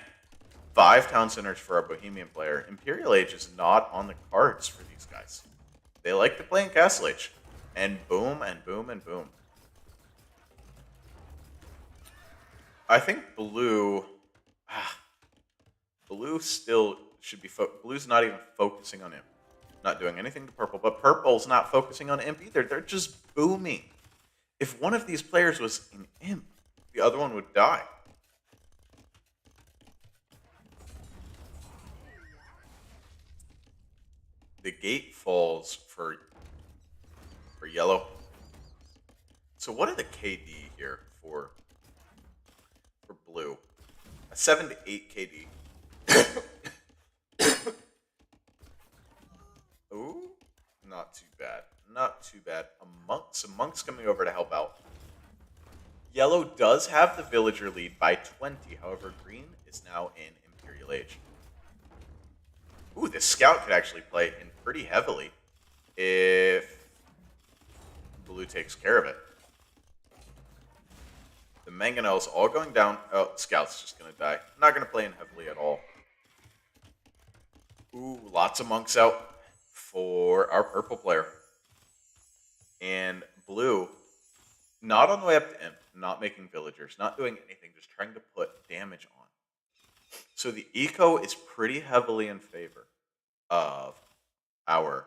5 town centers for our Bohemian player. Imperial Age is not on the cards for these guys. They like to play in Castle Age. And boom, and boom, and boom. I think blue... blue still should be... Blue's not even focusing on him. Not doing anything to purple, but purple's not focusing on imp either. They're just booming. If one of these players was in imp, the other one would die. The gate falls for yellow. So what are the KD here for a 7 to 8 KD. Ooh, not too bad. Not too bad. Some monks coming over to help out. Yellow does have the villager lead by 20. However, green is now in Imperial Age. Ooh, this scout could actually play in pretty heavily if blue takes care of it. The mangonels all going down. Oh, scout's just going to die. I'm not going to play in heavily at all. Ooh, lots of monks out for our purple player. And blue, not on the way up to imp, not making villagers, not doing anything, just trying to put damage on. So the eco is pretty heavily in favor of our,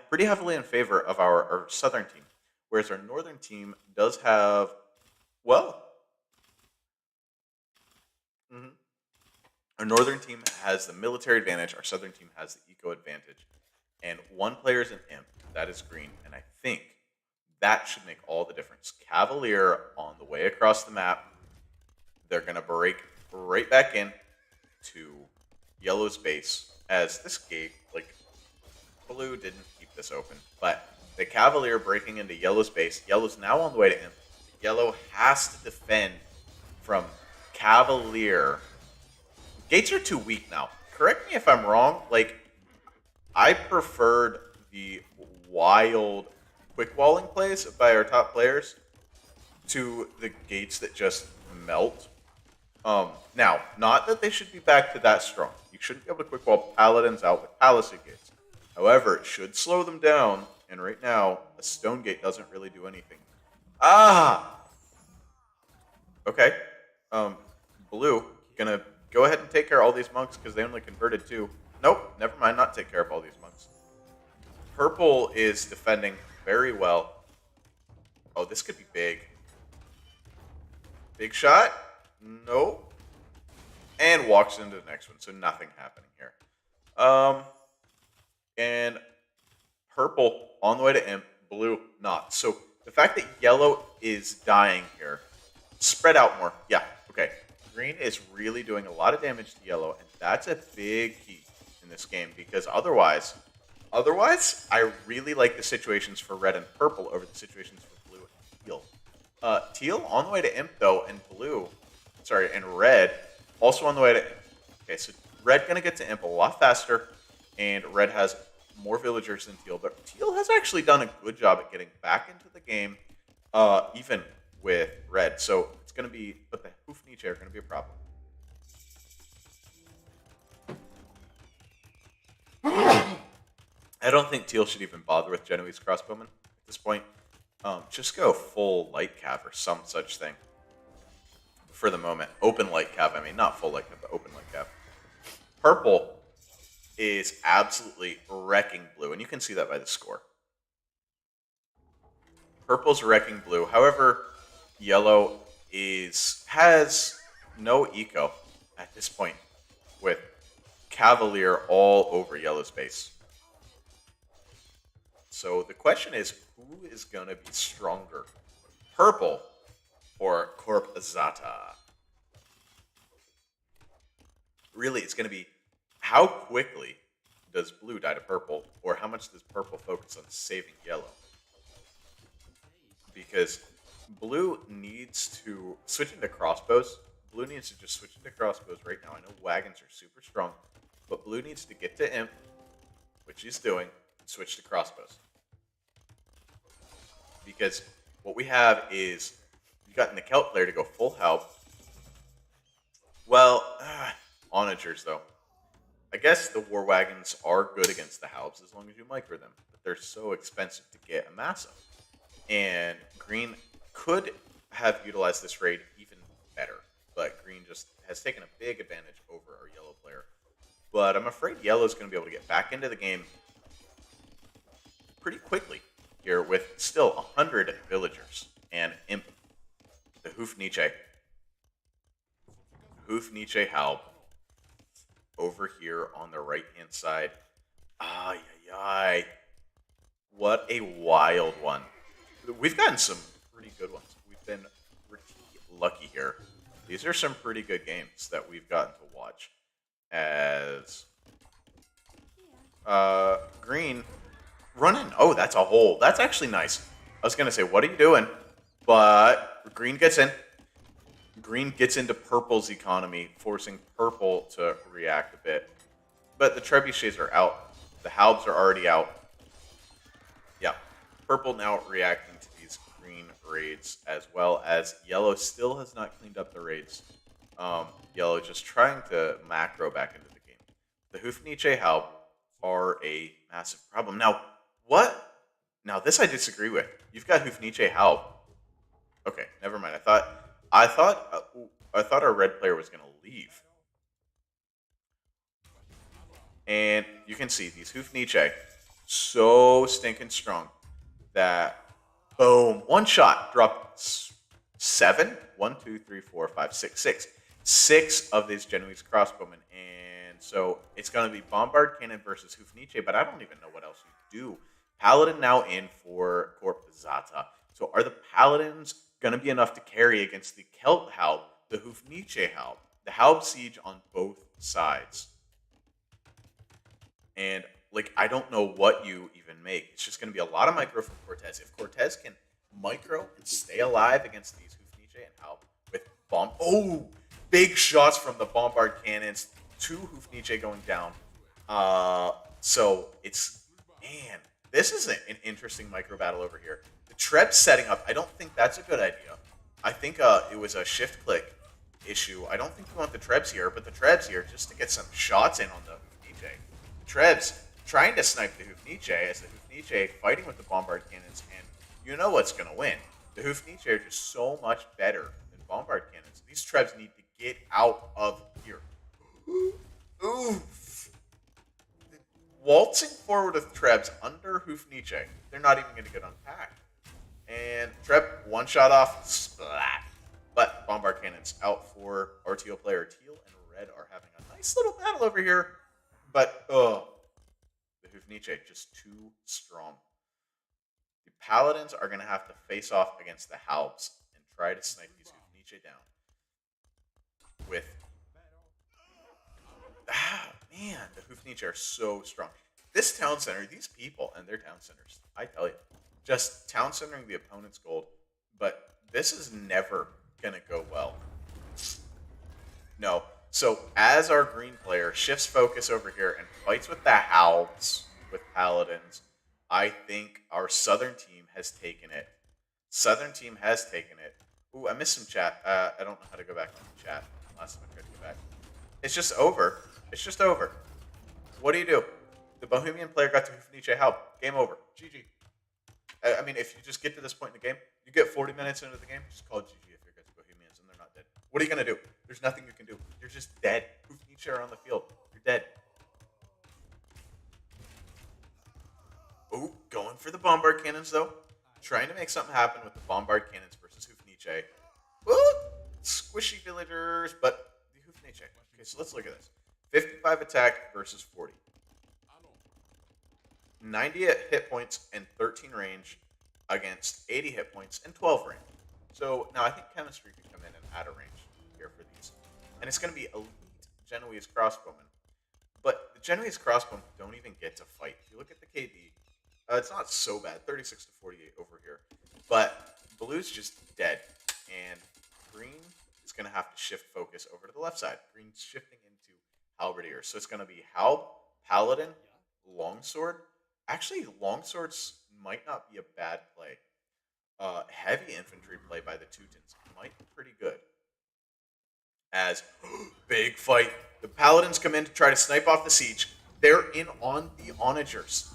pretty heavily in favor of our southern team. Whereas our northern team does have, well, our northern team has the military advantage, our southern team has the eco advantage. And one player is an imp, that is green, and I think that should make all the difference. Cavalier on the way across the map, they're going to break right back in to yellow's base, as this gate, like, blue didn't keep this open, but the Cavalier breaking into yellow's base, yellow's now on the way to imp. Yellow has to defend from Cavalier. Gates are too weak now. Correct me if I'm wrong, like, I preferred the wild quick walling plays by our top players to the gates that just melt. Now, not that they should be back to that strong. You shouldn't be able to quick wall paladins out with palisade gates. However, it should slow them down, and right now, a stone gate doesn't really do anything. Ah! Okay. Blue, gonna go ahead and take care of all these monks because they only converted 2. Nope, never mind, not take care of all these monks. Purple is defending very well. Oh, this could be big. Big shot? Nope. And walks into the next one, so nothing happening here. And purple on the way to imp, blue not. So the fact that yellow is dying here, spread out more. Yeah, okay. Green is really doing a lot of damage to yellow, and that's a big key in this game, because otherwise, I really like the situations for red and purple over the situations for blue and teal. Teal on the way to imp, though, and and red also on the way to imp. Okay, so red gonna get to imp a lot faster, and red has more villagers than teal, but teal has actually done a good job at getting back into the game, even with red. So it's gonna be, but the hoof niche are gonna be a problem. I don't think teal should even bother with Genoese crossbowmen at this point. Just go full light cav or some such thing for the moment. Open light cav, I mean, not full light cav, but open light cav. Purple is absolutely wrecking blue, and you can see that by the score. Purple's wrecking blue. However, yellow has no eco at this point, with Cavalier all over yellow's base. So the question is, who is going to be stronger? Purple or Corp Zata? Really, it's going to be how quickly does blue die to purple, or how much does purple focus on saving yellow? Because blue needs to switch into crossbows. Blue needs to just switch into crossbows right now. I know wagons are super strong, but blue needs to get to imp, which he's doing, and switch to crossbows. Because what we have is, you've got the Celt player to go full help. Well, onagers though. I guess the war wagons are good against the halbs as long as you micro them, but they're so expensive to get a mass of. And green could have utilized this raid even better, but green just has taken a big advantage over our yellow player. But I'm afraid yellow's going to be able to get back into the game pretty quickly here with still 100 villagers and imp. The Hoof Nietzsche. Hoof Nietzsche halb over here on the right-hand side. Ay, ay, ay. What a wild one. We've gotten some pretty good ones. We've been pretty lucky here. these are some pretty good games that we've gotten to watch. As green running. Oh, that's a hole. That's actually nice. I was gonna say, what are you doing? But green gets in. Green gets into purple's economy, forcing purple to react a bit. But the trebuchets are out. The halbs are already out. Yeah. Purple now reacting to these green raids, as well as yellow still has not cleaned up the raids. Yellow just trying to macro back into the game. The Hufniche halb are a massive problem. Now, what? Now, this I disagree with. You've got Hufniche halb. Okay, never mind. I thought our red player was gonna leave. And you can see these Hufniche so stinking strong that boom, one shot dropped 7. 1, 2, 3, 4, 5, 6, 6. 6 of these Genoese crossbowmen, and so it's gonna be Bombard Cannon versus Hufniche, but I don't even know what else you do. Paladin now in for Corpzata. So are the Paladins gonna be enough to carry against the Kelt Halb, the Hufniche Halb, the Halb siege on both sides? And like, I don't know what you even make. It's just going to be a lot of micro from Cortez. If Cortez can micro and stay alive against these Hufniche and Halb with big shots from the Bombard cannons, 2 Hufniche going down. So it's, man, this is an interesting micro battle over here. The Treb's setting up. I don't think that's a good idea. I think it was a shift click issue. I don't think you want the Trebs here, but the Trebs here just to get some shots in on the Hufniche. Trebs trying to snipe the Hufniche as the Hufniche fighting with the Bombard cannons, and you know what's going to win. The Hufniche are just so much better than Bombard cannons. These Trebs need to get out of here. Oof. Waltzing forward with Trebs under Hufniche. They're not even going to get unpacked. And Treb, one shot off, splat. But Bombard cannons out for RTO player. Teal and Red are having a nice little battle over here. But, the Hufniche, just too strong. The Paladins are going to have to face off against the Halbs and try to snipe these Hufniche down. With... man, the Hufniche are so strong. This town center, these people and their town centers, I tell you, just town centering the opponent's gold. But this is never going to go well. No. So as our green player shifts focus over here and fights with the Halbs, with Paladins, I think our southern team has taken it. Southern team has taken it. Ooh, I missed some chat. I don't know how to go back to the chat. Last time I tried to go back. It's just over. It's just over. What do you do? The Bohemian player got to Hufniche Halb. Game over. GG. I mean, if you just get to this point in the game, you get 40 minutes into the game, just call it GG if you're against Bohemians and they're not dead. What are you going to do? There's nothing you can do. You're just dead. Hufniche are on the field. You're dead. Ooh, going for the Bombard cannons, though. Trying to make something happen with the Bombard cannons versus Hufniche. Ooh, squishy villagers, but the Hufniche. Okay, so let's look at this. 55 attack versus 40. 90 hit points and 13 range against 80 hit points and 12 range. So now I think chemistry could come in and add a range here for these. And it's going to be elite Genoese crossbowmen. But the Genoese crossbowmen don't even get to fight. If you look at the KD, it's not so bad. 36 to 48 over here. But blue's just dead. And green is going to have to shift focus over to the left side. Green's shifting into halberdiers. So it's going to be Halb, Paladin, Longsword. Actually, Longswords might not be a bad play. Heavy infantry play by the Teutons might be pretty good. As big fight. The Paladins come in to try to snipe off the siege. They're in on the Onagers.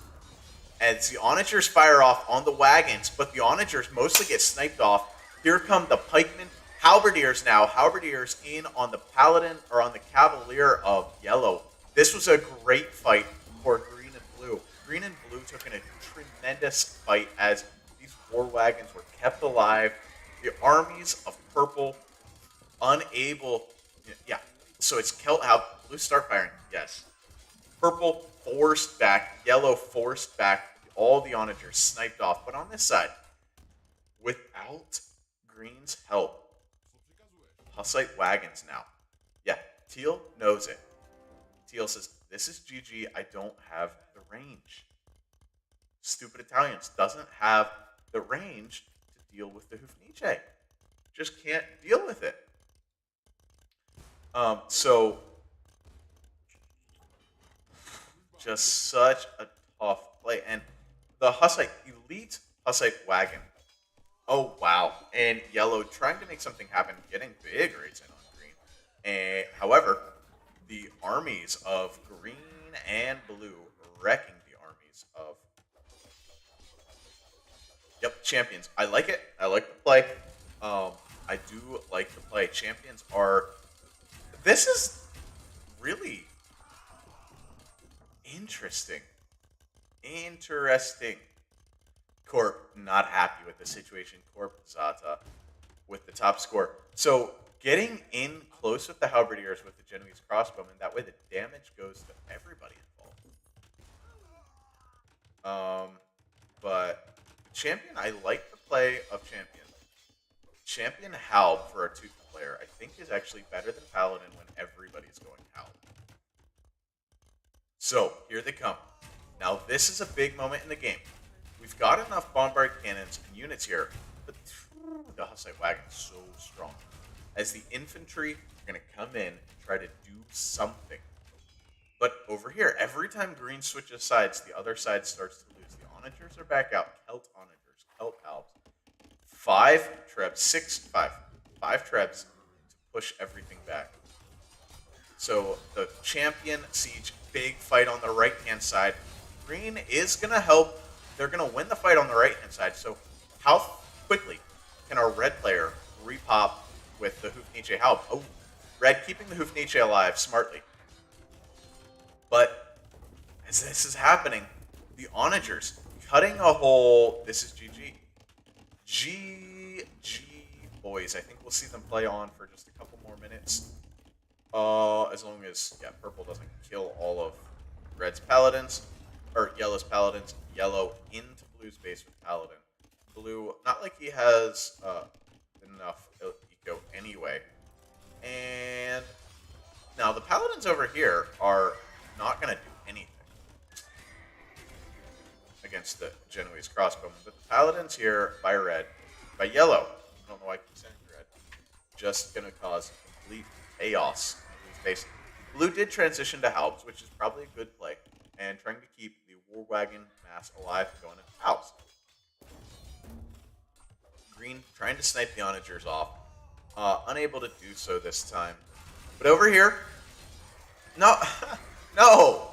As the Onagers fire off on the wagons, but the Onagers mostly get sniped off. Here come the pikemen. Halberdiers now. Halberdiers in on the Paladin or on the Cavalier of Yellow. This was a great fight for Green and Blue. Green and Blue took in a tremendous fight as these war wagons were kept alive. The armies of Purple unable... Yeah, so it's Kelt Halb. Blue start firing. Yes. Purple forced back. Yellow forced back. All the Onagers sniped off. But on this side, without Green's help, Hussite wagons now. Yeah, Teal knows it. Teal says, this is GG. I don't have the range. Stupid Italians doesn't have the range to deal with the Hufnice. Just can't deal with it. So just such a tough play. And the Hussite, elite Hussite wagon. Oh, wow. And yellow trying to make something happen, getting big raids in on green. And however, the armies of green and blue wrecking the armies of champions. I like it. I like the play. I do like the play. Champions are. This is really interesting. Interesting. Corp not happy with the situation. Corp Zata with the top score. So getting in close with the halberdiers with the Genoese crossbowmen, that way the damage goes to everybody involved. But champion, I like the play of champion. Champion Halb for a Teuton player, I think is actually better than Paladin when everybody's going Halb. So here they come. Now this is a big moment in the game. We've got enough bombard cannons and units here, but the Hussite wagon is so strong. As the infantry are going to come in and try to do something. But over here, every time green switches sides, the other side starts to lose. The onagers are back out. Celt onagers, Celt halbs. 5 trebs, 5 trebs to push everything back. So the champion siege, big fight on the right-hand side. Green is going to help. They're going to win the fight on the right-hand side. So how quickly can our red player repop with the Hufnice Halb? Oh, red keeping the Hufnice alive smartly. But as this is happening, the onagers cutting a hole. This is GG. GG, boys. I think we'll see them play on for just a couple more minutes. As long as, purple doesn't kill all of red's paladins. Or yellow's paladins. Yellow into blue's base with paladin. Blue, not like he has enough eco anyway. And now the paladins over here are not going to do anything against the Genoese crossbowmen. But the paladins here by yellow, I don't know why I keep saying red, just going to cause complete chaos in blue's base. Blue did transition to halbs, which is probably a good play, and trying to keep the war wagon mass alive and going into house. Green trying to snipe the onagers off. Unable to do so this time. But over here, no, no.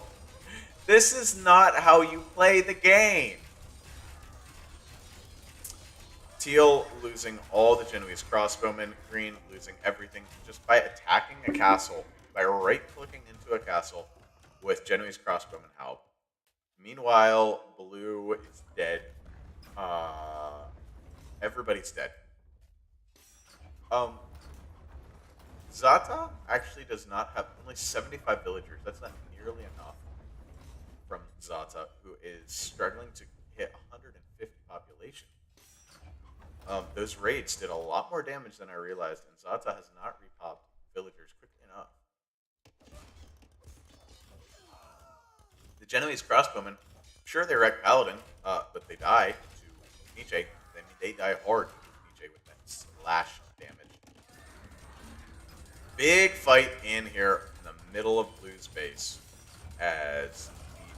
This is not how you play the game. Teal losing all the Genoese crossbowmen. Green losing everything just by attacking a castle, by right-clicking into a castle with Genoese crossbowmen Halb. Meanwhile, blue is dead. Everybody's dead. Zata actually does not have only 75 villagers. That's not nearly enough from Zata, who is struggling to hit 150 population. Those raids did a lot more damage than I realized, and Zata has not repopped villagers quickly enough. The Genoese crossbowmen, sure they wreck Paladin, but they die to Nietzsche. I mean, they die hard to Nietzsche with that slash damage. Big fight in here in the middle of Blue's base as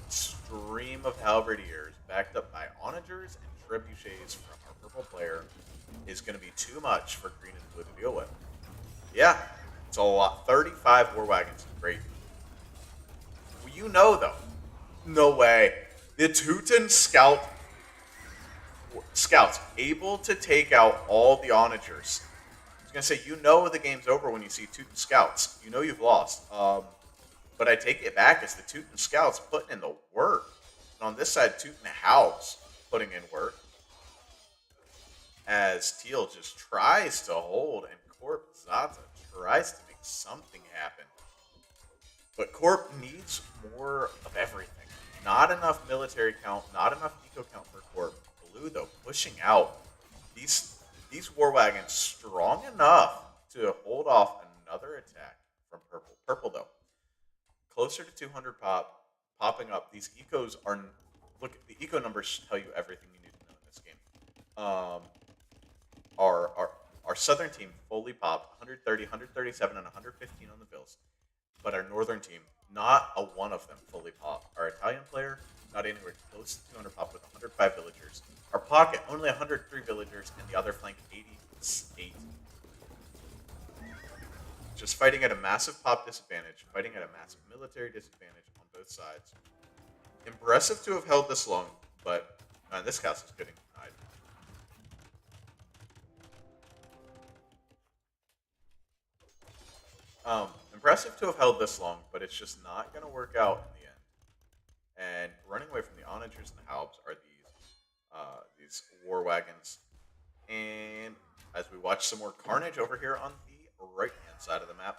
the stream of halberdiers backed up by onagers and trebuchets from our purple player is going to be too much for green and blue to deal with. Yeah, it's a lot. 35 war wagons, great. Well, you know though, no way. The Teuton scouts able to take out all the onagers. I was going to say, you know the game's over when you see Teuton scouts. You know you've lost. But I take it back as the Teuton scouts putting in the work. And on this side, Teuton Halbs putting in work. As Teal just tries to hold and Corp Zata tries to make something happen. But Corp needs more of everything. Not enough military count, not enough eco count for Corp. Blue, though, pushing out these war wagons strong enough to hold off another attack from Purple. Purple, though, closer to 200 pop, popping up. These ecos are... Look, the eco numbers tell you everything you need to know in this game. Our, our, our southern team fully popped 130, 137, and 115 on the Bills. But our northern team, not a one of them fully popped. Our Italian player, not anywhere close to 200 pop with 105 villagers. Our pocket, only 103 villagers, and the other flank, 88. Just fighting at a massive pop disadvantage, fighting at a massive military disadvantage on both sides. Impressive to have held this long, but this castle's getting denied. Impressive to have held this long, but it's just not going to work out in the end. And running away from the onagers and the halbs are these war wagons. And as we watch some more carnage over here on the right-hand side of the map,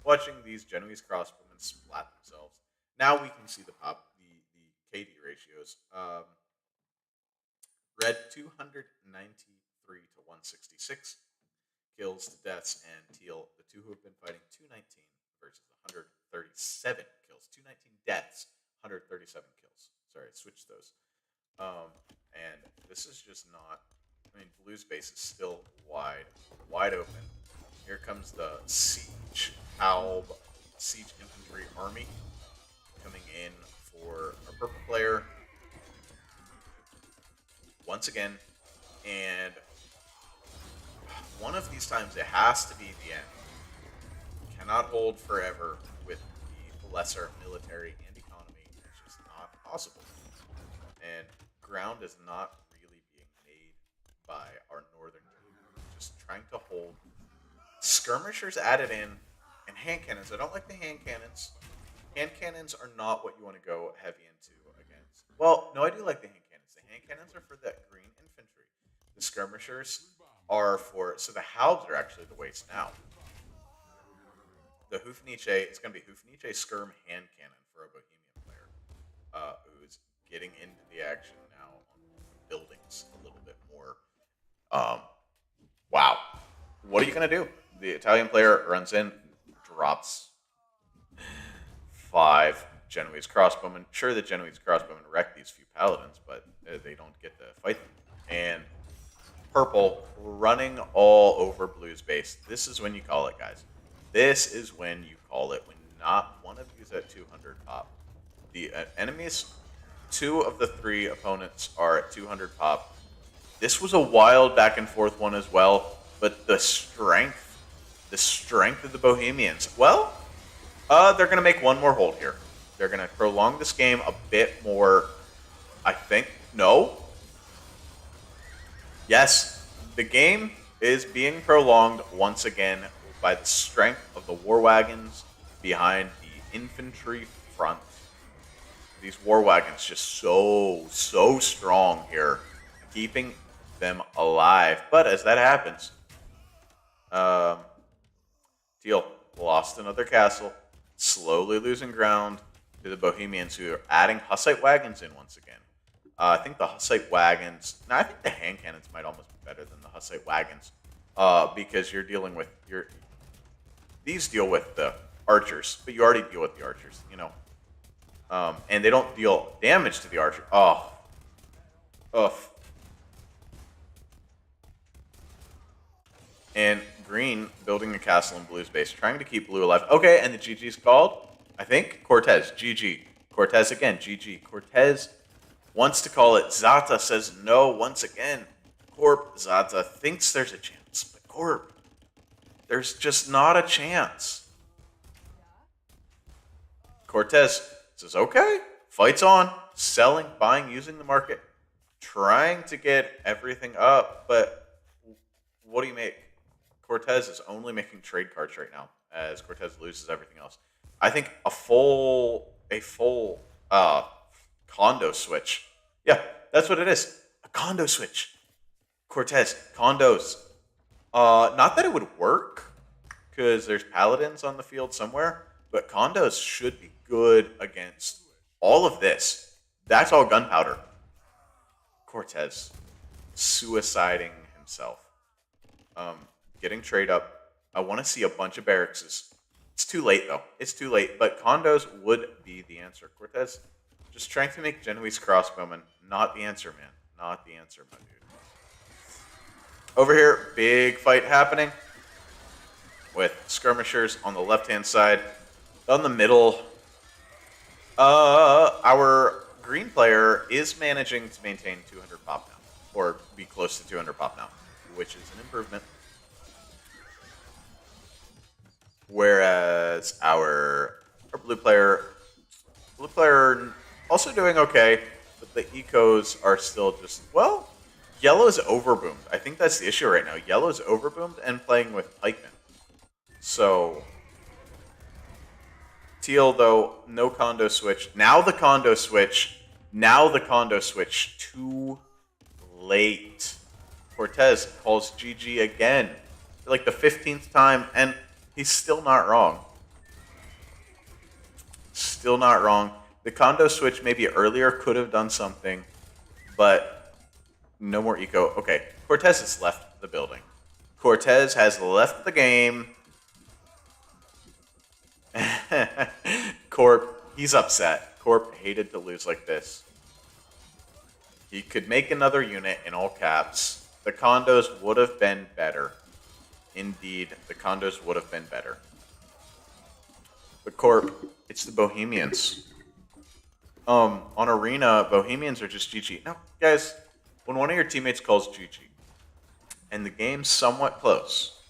watching these Genoese crossbowmen splat themselves. Now we can see the KD ratios. Red 293 to 166 kills to deaths, and Teal, the two who have been fighting, 219 versus 137 kills. 219 deaths, 137 kills. Sorry, I switched those. And this is just not... I mean, Blue's base is still wide open. Here comes the Siege Infantry Army coming in for our purple player once again, and one of these times it has to be the end. Cannot hold forever with the lesser military and economy. It's just not possible. And ground is not really being made by our northern team. Just trying to hold. Skirmishers added in, and hand cannons. I don't like the hand cannons. Hand cannons are not what you want to go heavy into against. Well, no, I do like the hand cannons. The hand cannons are for that green infantry. The skirmishers are for... So the halbs are actually the waste now. The Hufniche, it's going to be Hufniche Skirm hand cannon for a Bohemian player who's getting into the action now on buildings a little bit more. Wow. What are you going to do? The Italian player runs in, drops 5 Genoese crossbowmen. Sure, the Genoese crossbowmen wreck these few paladins, but they don't get to fight them. And Purple running all over Blue's base. This is when you call it, guys. This is when you call it, when not one of you is at 200 pop. The enemies, 2 of the 3 opponents are at 200 pop. This was a wild back and forth one as well, but the strength of the Bohemians, well, they're going to make one more hold here. They're going to prolong this game a bit more, I think. No. Yes, the game is being prolonged once again by the strength of the war wagons behind the infantry front. These war wagons just so strong here, keeping them alive. But as that happens, Teal lost another castle, slowly losing ground to the Bohemians, who are adding Hussite wagons in once again. I think the Hussite wagons... I think the hand cannons might almost be better than the Hussite wagons, because you're dealing with... These deal with the archers, but you already deal with the archers, you know. And they don't deal damage to the archer. Oh. Ugh. And Green building a castle in Blue's base, trying to keep Blue alive. Okay, and the GG's called, I think, Cortez. GG. Cortez again. GG. Cortez wants to call it. Zata says no once again. Corp, Zata thinks there's a chance, but Corp, there's just not a chance. Cortez says, okay, fight's on. Selling, buying, using the market, trying to get everything up, but what do you make? Cortez is only making trade cards right now, as Cortez loses everything else. I think a full condo switch. Yeah, that's what it is. A condo switch. Cortez, condos. Not that it would work, because there's paladins on the field somewhere, but condos should be good against all of this. That's all gunpowder. Cortez suiciding himself. Getting trade up. I want to see a bunch of barracks. It's too late, though. It's too late. But condos would be the answer. Cortez just trying to make Genoese crossbowmen. Not the answer, man. Not the answer, my dude. Over here, big fight happening with skirmishers on the left-hand side. On the middle, our green player is managing to maintain 200 pop now, or be close to 200 pop now, which is an improvement. Whereas our blue player also doing okay, but the ecos are still just, well, yellow's overboomed. I think that's the issue right now. Yellow's overboomed and playing with pikemen. So teal, though, no condo switch. Now the condo switch. Now the condo switch. Too late. Cortez calls GG again for like the 15th time, and he's still not wrong. Still not wrong. The condo switch maybe earlier could have done something, but no more eco. Okay, Cortez has left the building. Cortez has left the game. Corp, he's upset. Corp hated to lose like this. He could make another unit in all caps. The condos would have been better. Indeed, the condos would have been better. But Corp, it's the Bohemians. On Arena, Bohemians are just GG. Now, guys, when one of your teammates calls GG, and the game's somewhat close,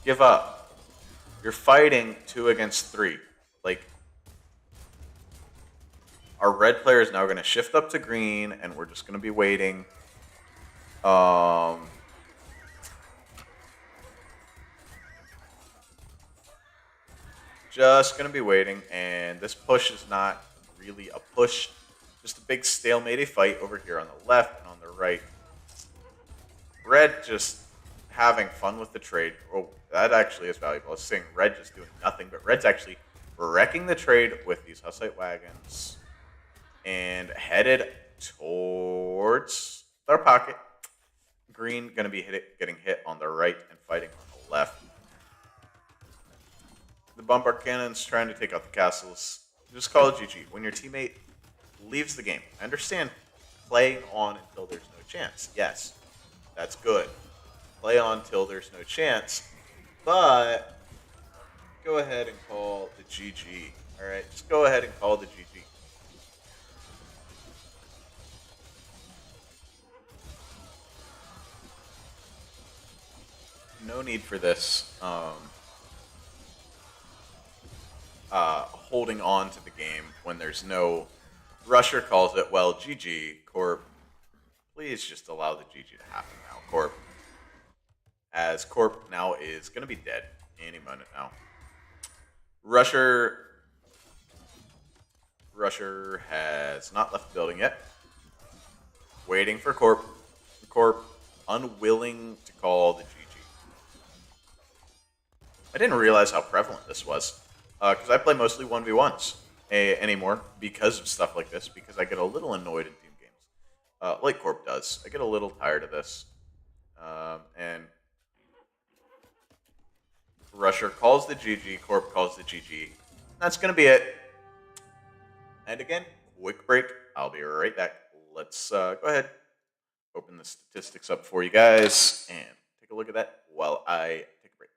give up. You're fighting 2 against 3. Like, our red player is now going to shift up to green, and we're just going to be waiting. Just going to be waiting, and this push is not really a push. Just a big stalemate fight over here on the left and on the right. Red just having fun with the trade. Oh, that actually is valuable. I was saying red just doing nothing, but red's actually wrecking the trade with these Hussite wagons and headed towards their pocket. Green going to be getting hit on the right and fighting on the left. The bombard cannons trying to take out the castles. Just call it GG. When your teammate leaves the game, I understand playing on until there's no chance. Yes, that's good. Play on till there's no chance, but go ahead and call the GG. All right, just go ahead and call the GG. No need for this holding on to the game when there's no. Rusher calls it, well, GG, Corp. Please just allow the GG to happen now, Corp. As Corp now is going to be dead any moment now. Rusher has not left the building yet. Waiting for Corp. Corp unwilling to call the GG. I didn't realize how prevalent this was. Because I play mostly 1v1s anymore because of stuff like this, because I get a little annoyed in team games. Like Corp does. I get a little tired of this. And Rusher calls the GG, Corp calls the GG. That's going to be it. And again, quick break. I'll be right back. Let's go ahead, open the statistics up for you guys, and take a look at that while I take a break.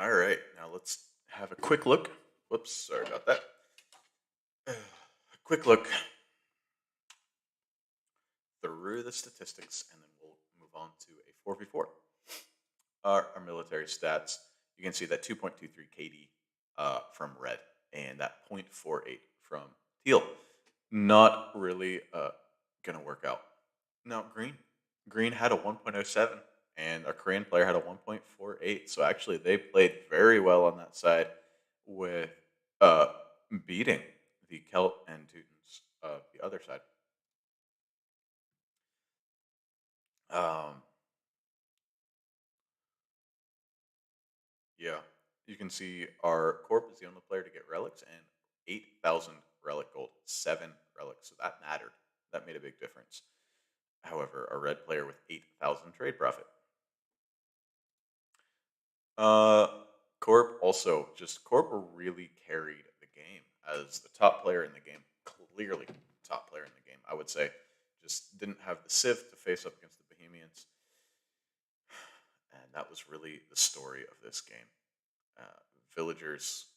All right, now let's have a quick look. Whoops, sorry about that. A quick look through the statistics, and then we'll move on to a 4v4. Our military stats, you can see that 2.23 KD from red and that 0.48 from teal. Not really going to work out. Now, green had a 1.07 and a Korean player had a 1.48. So actually, they played very well on that side with uh, beating the Celt and Teutons of the other side. Um, Yeah, you can see our corp is the only player to get relics and 8,000 relic gold, 7 relics. So that mattered. That made a big difference. However, a red player with 8,000 trade profit. Uh, Corp also just Corp really carried the game as the top player in the game. Clearly, top player in the game. I would say, just didn't have the Civ to face up against the Bohemians, and that was really the story of this game. Villagers,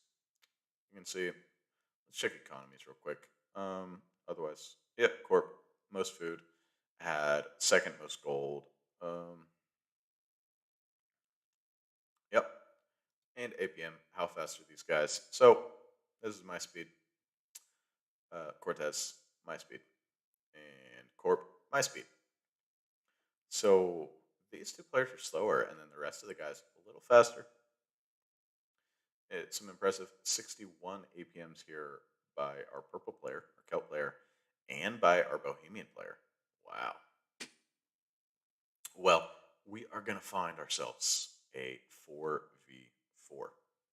you can see. Let's check economies real quick. Otherwise, yep, Corp, most food, had second most gold. Yep, and APM. How fast are these guys? So this is my speed. Cortez, my speed, and Corp, my speed. So these two players are slower, and then the rest of the guys a little faster. It's some impressive 61 APMs here by our purple player, our Celt player, and by our Bohemian player. Wow. Well, we are going to find ourselves a 4v4. All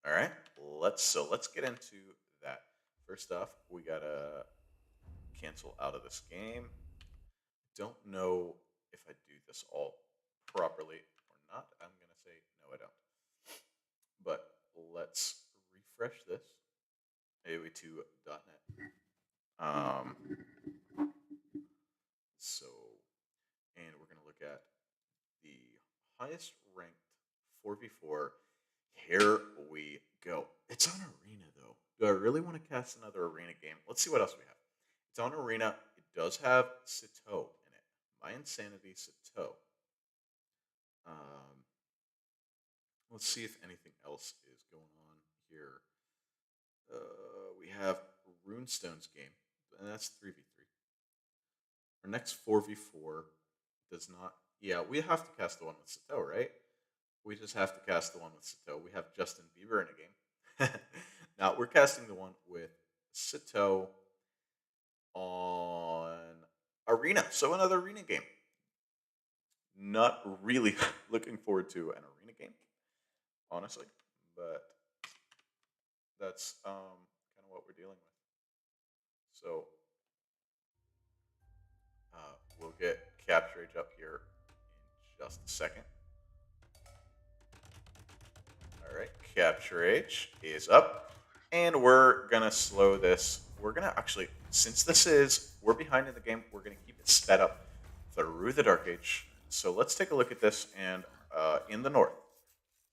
right? Let's get into that. First off, we got to cancel out of this game. Don't know if I do this all properly or not. I'm going to say no, I don't. But let's refresh this. AOE2.net. Um, so, and we're going to look at the highest ranked 4v4. Here we go. It's on Arena, though. Do I really want to cast another Arena game? Let's see what else we have. It's on Arena. It does have Sito in it. My Insanity Sito. Um, let's see if anything else is going on here. We have Runestone's game, and that's 3v3. Our next 4v4 does not. Yeah, we have to cast the one with Sito, right? We just have to cast the one with Sito. We have Justin Bieber in a game. Now we're casting the one with Sito on Arena. So another Arena game. Not really looking forward to an Arena game, honestly, but that's kind of what we're dealing with. So we'll get Capture Age up here in just a second. All right, Capture Age is up, and we're gonna slow this. We're gonna actually, since we're behind in the game, we're gonna keep it sped up through the Dark Age. So let's take a look at this, and in the north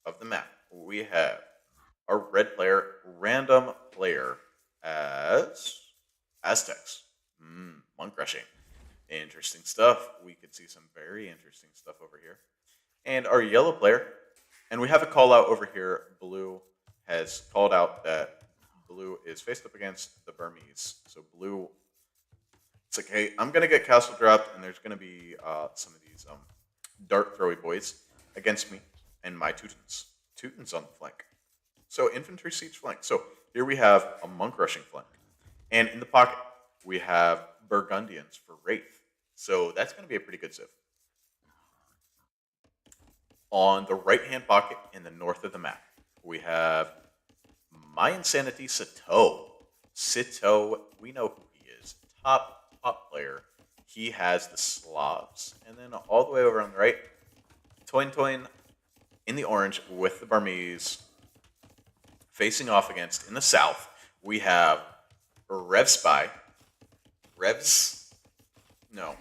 of the map, we have our red player, random player, as Aztecs. Monk rushing. Interesting stuff. We could see some very interesting stuff over here. And our yellow player, and we have a call out over here. Blue has called out that blue is faced up against the Burmese. So blue, it's like, hey, I'm going to get castle dropped, and there's going to be some of these dart throwy boys against me and my Teutons. Teutons on the flank. So infantry siege flank. So here we have a monk rushing flank. And in the pocket, we have Burgundians for Wraith. So that's going to be a pretty good civ. On the right-hand pocket in the north of the map, we have My Insanity Sito. Sito, we know who he is. Top player. He has the Slavs. And then all the way over on the right, Toin Toin in the orange with the Burmese facing off against, in the south, we have Rev Spy. Revs? No.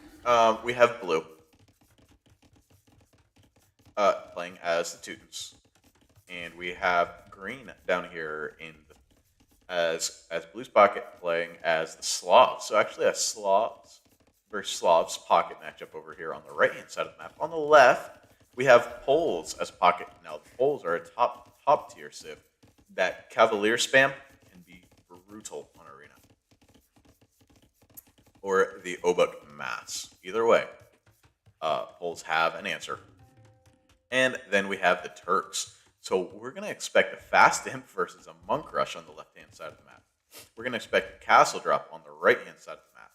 We have blue. Playing as the Teutons. And we have green down here in the, as Blue's pocket playing as the Slavs. So actually a Slavs versus Slavs pocket matchup over here on the right-hand side of the map. On the left, we have Poles as pocket. Now the Poles are a top tier civ that Cavalier spam can be brutal on Arena. Or the Obuk Mass. Either way, Poles have an answer. And then we have the Turks. So we're going to expect a fast imp versus a monk rush on the left-hand side of the map. We're going to expect a castle drop on the right-hand side of the map.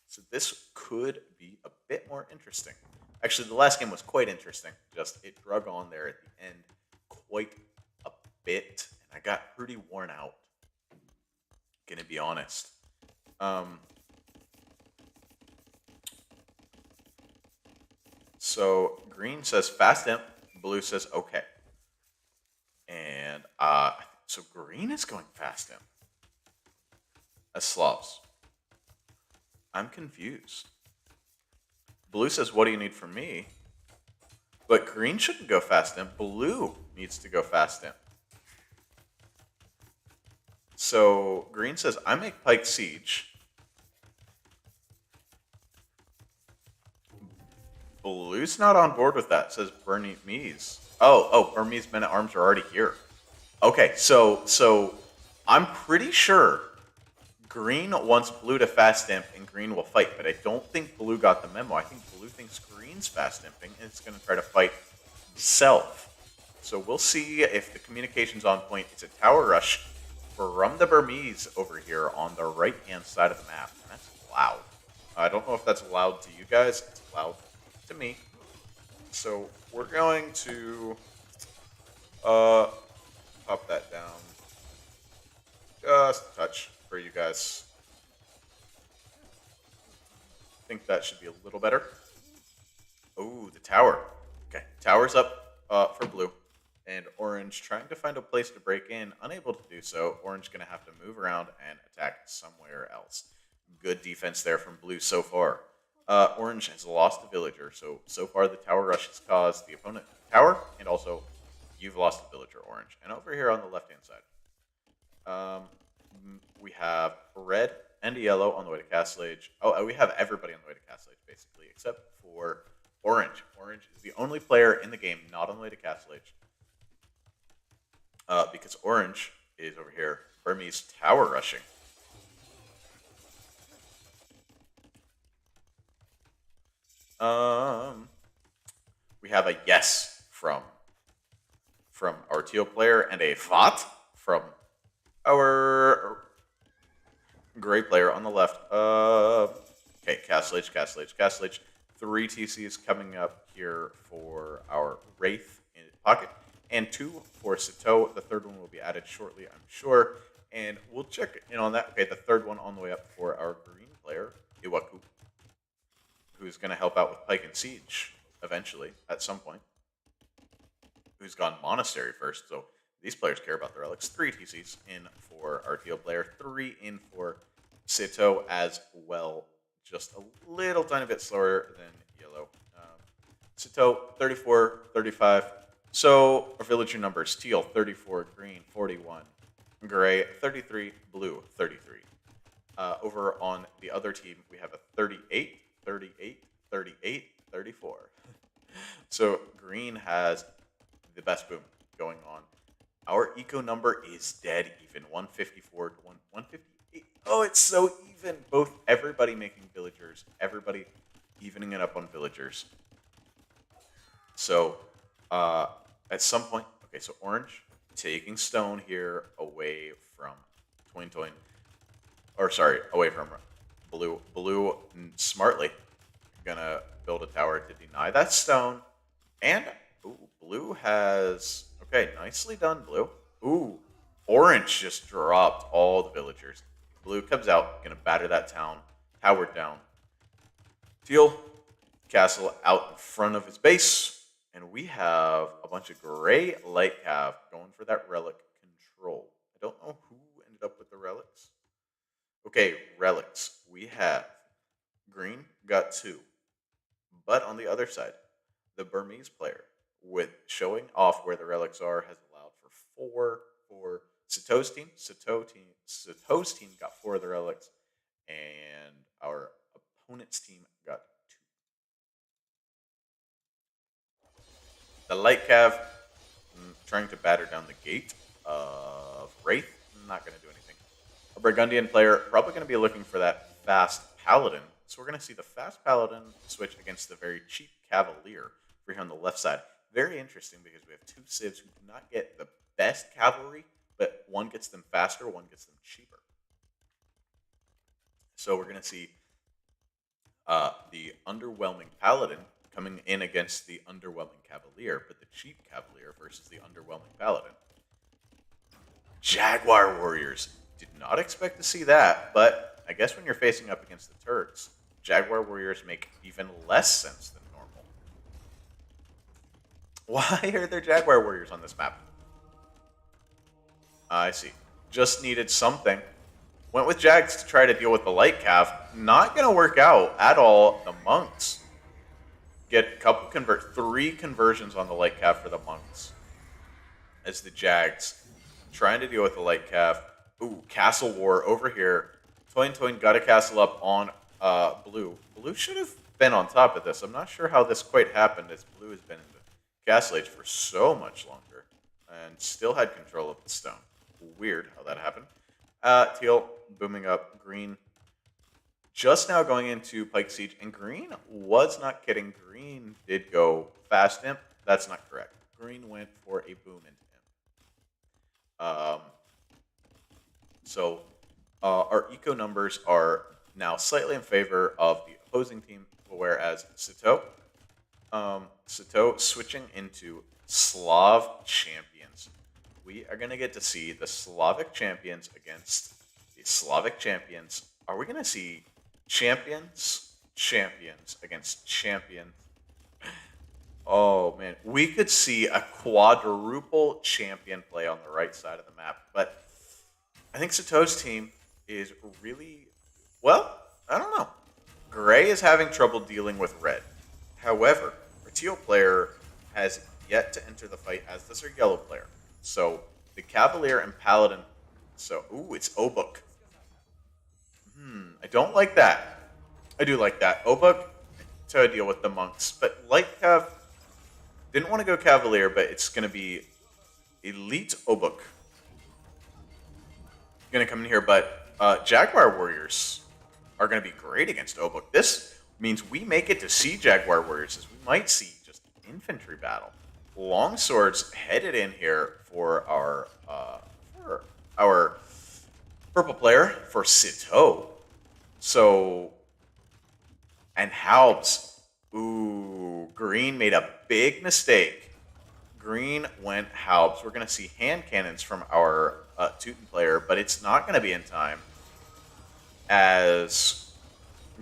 So this could be a bit more interesting. Actually, the last game was quite interesting. Just it drug on there at the end quite a bit. And I got pretty worn out. Gonna be honest. So green says fast imp. Blue says okay. And so green is going fast imp as Slavs. I'm confused. Blue says, what do you need from me? But green shouldn't go fast imp. Blue needs to go fast imp. So green says, I make Pike Siege. Blue's not on board with that, says Burmese. Oh, Burmese men at arms are already here. Okay, so I'm pretty sure green wants blue to fast imp and green will fight, but I don't think blue got the memo. I think blue thinks green's fast imping and it's going to try to fight himself. So we'll see if the communication's on point. It's a tower rush from the Burmese over here on the right-hand side of the map, and that's loud. I don't know if that's loud to you guys. It's loud to me. So we're going to pop that down just a touch for you guys. I think that should be a little better. Oh, the tower. Okay, tower's up for blue. And orange trying to find a place to break in. Unable to do so. Orange going to have to move around and attack somewhere else. Good defense there from blue so far. Orange has lost a villager. So far the tower rush has caused the opponent tower. And also, you've lost a villager, orange. And over here on the left-hand side, we have red and yellow on the way to Castle Age. Oh, we have everybody on the way to Castle Age, basically, except for orange. Orange is the only player in the game not on the way to Castle Age. Because orange is over here, Burmese tower rushing. We have a yes from our teal player and a vat from our gray player on the left. Okay, Castle Age, Castle Age, Castle Age. 3 TCs coming up here for our Wraith in pocket, and 2 for Sito. The third one will be added shortly, I'm sure, and we'll check in on that. Okay, the third one on the way up for our green player, Iwaku, who's going to help out with Pike and Siege eventually, at some point. Who's gone Monastery first, so these players care about the relics. 3 TCs in for our teal player, 3 in for Sito as well. Just a little tiny bit slower than yellow. Sito, 34, 35. So our villager numbers, teal, 34, green, 41, gray, 33, blue, 33. Over on the other team, we have a 38, 38, 38, 34. So green has the best boom going on. Our eco number is dead even, 154 to 158. Oh, it's so even. Both everybody making villagers, everybody evening it up on villagers. So at some point, okay, so orange taking stone here away from Toin, or sorry, away from blue. Blue smartly gonna build a tower to deny that stone. And ooh, blue has, okay, nicely done, blue. Ooh, orange just dropped all the villagers. Blue comes out, gonna batter that town, tower down. Teal, castle out in front of his base, and we have a bunch of gray light cav going for that relic control. I don't know who ended up with the relics. Okay, relics. We have green got 2, but on the other side, the Burmese player with showing off where the relics are has allowed for for 4 for Sato's team. Sato's team got 4 of the relics, and our opponent's team got 2. The light cav trying to batter down the gate of Wraith. Not going to do anything. A Burgundian player probably going to be looking for that fast Paladin. So we're going to see the fast Paladin switch against the very cheap Cavalier over here on the left side. Very interesting because we have 2 civs who do not get the best cavalry, but one gets them faster, one gets them cheaper. So we're going to see the underwhelming Paladin coming in against the underwhelming Cavalier, but the cheap Cavalier versus the underwhelming Paladin. Jaguar Warriors. Did not expect to see that, but I guess when you're facing up against the Turks, Jaguar Warriors make even less sense than normal. Why are there Jaguar Warriors on this map? I see. Just needed something. Went with Jags to try to deal with the light cav. Not going to work out at all. The monks get a 3 conversions on the light cav for the monks. As the Jags trying to deal with the light cav. Ooh, castle war over here. Toin got a castle up on blue. Blue should have been on top of this. I'm not sure how this quite happened, as blue has been in the castle age for so much longer and still had control of the stone. Weird how that happened. Teal booming up. Green just now going into Pike Siege, and green was not kidding. Green did go fast imp. That's not correct. Green went for a boom into imp. So our eco numbers are now slightly in favor of the opposing team, whereas Sato switching into Slav champions. We are going to get to see the Slavic champions against the Slavic champions. Are we going to see champions against champions? Oh, man. We could see a quadruple champion play on the right side of the map. But I think Sato's team is really, well, I don't know. Gray is having trouble dealing with red. However, our teal player has yet to enter the fight, as does our yellow player. So the Cavalier and Paladin. So, ooh, it's Obuk. I don't like that. I do like that. Obuk to deal with the monks. But Light Cav didn't want to go Cavalier, but it's going to be Elite Obuk. Going to come in here, but Jaguar Warriors are going to be great against Obuk. This means we make it to see Jaguar Warriors, as we might see just infantry battle. Longswords headed in here for our purple player, for Sito. So, and Halbs. Ooh, green made a big mistake. Green went Halbs. We're going to see hand cannons from our Teuton player, but it's not going to be in time, as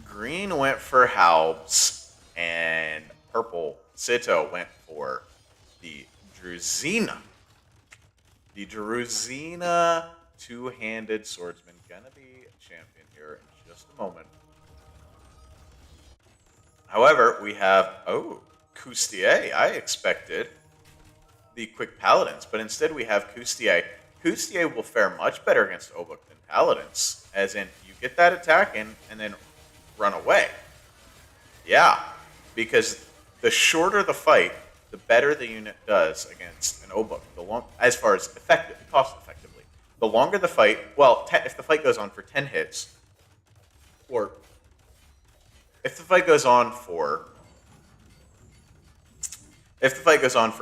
green went for Halbs and purple Sito went for the Druzina. The Druzina two-handed swordsman. Gonna be champion here in just a moment. However, we have, Coustier. I expected the quick paladins, but instead we have Coustier. Coustier will fare much better against Obuk than paladins, as in you get that attack in and then run away. Yeah, because the shorter the fight, the better the unit does against an Obuk. As far as cost effectively. The longer the fight, well, if the fight goes on for 10 hits, or if the fight goes on for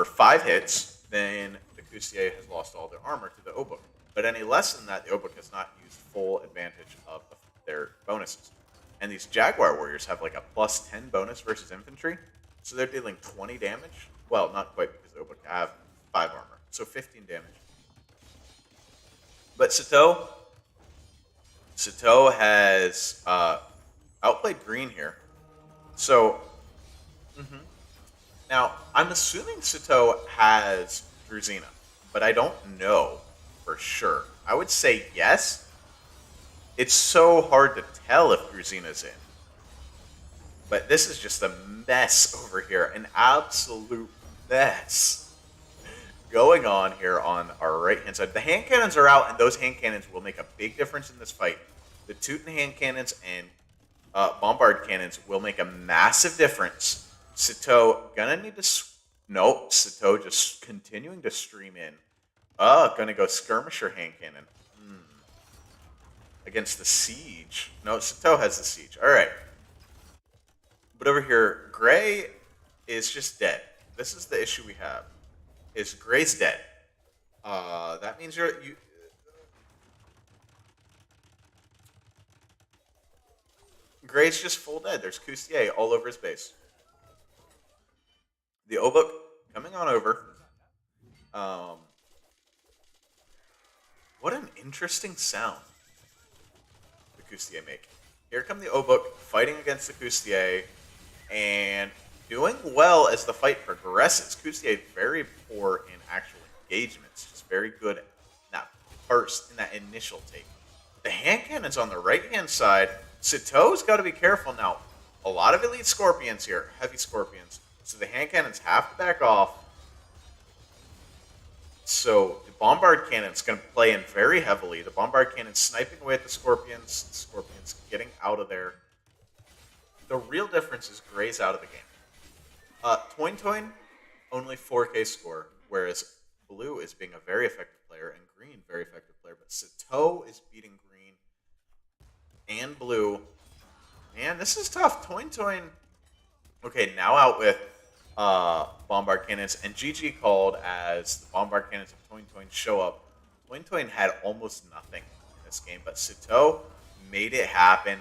5 hits, then the Coustier has lost all their armor to the Obuk. But any less than that, the Obuk has not used full advantage of their bonuses. And these Jaguar Warriors have like a plus 10 bonus versus infantry, so they're dealing 20 damage. Well, not quite, because the Obuk have 5 armor, so 15 damage. But Sato has outplayed green here. So, now, I'm assuming Sato has Druzina, but I don't know for sure. I would say yes. It's so hard to tell if Druzina's in. But this is just a mess over here. An absolute mess. going on here on our right-hand side. The hand cannons are out, and those hand cannons will make a big difference in this fight. The Teuton hand cannons and bombard cannons will make a massive difference. Sito gonna need to... Nope, Sito just continuing to stream in. Gonna go skirmisher hand cannon. Against the siege. No, Sito has the siege. Alright. But over here, Gray is just dead. This is the issue we have. Is Gray's dead. That means you Gray's just full dead. There's Coustier all over his base. The Obuk coming on over. What an interesting sound the Coustier make. Here come the Obuk fighting against the Coustier and doing well as the fight progresses. Coustier very poor in actual engagements, just very good in that initial take. The hand cannons on the right-hand side. Sito's got to be careful now. A lot of elite scorpions here, heavy scorpions. So the hand cannons have to back off. So the bombard cannon's going to play in very heavily. The bombard cannon sniping away at the scorpions. The scorpions getting out of there. The real difference is Gray's out of the game. Toin Toin, only 4K score, whereas Blue is being a very effective player and Green, very effective player. But Sito is beating Green and Blue. Man, this is tough. Toin Toin, okay, now out with bombard cannons, and GG called as the bombard cannons of Toin Toin show up. Toin Toin had almost nothing in this game, but Sito made it happen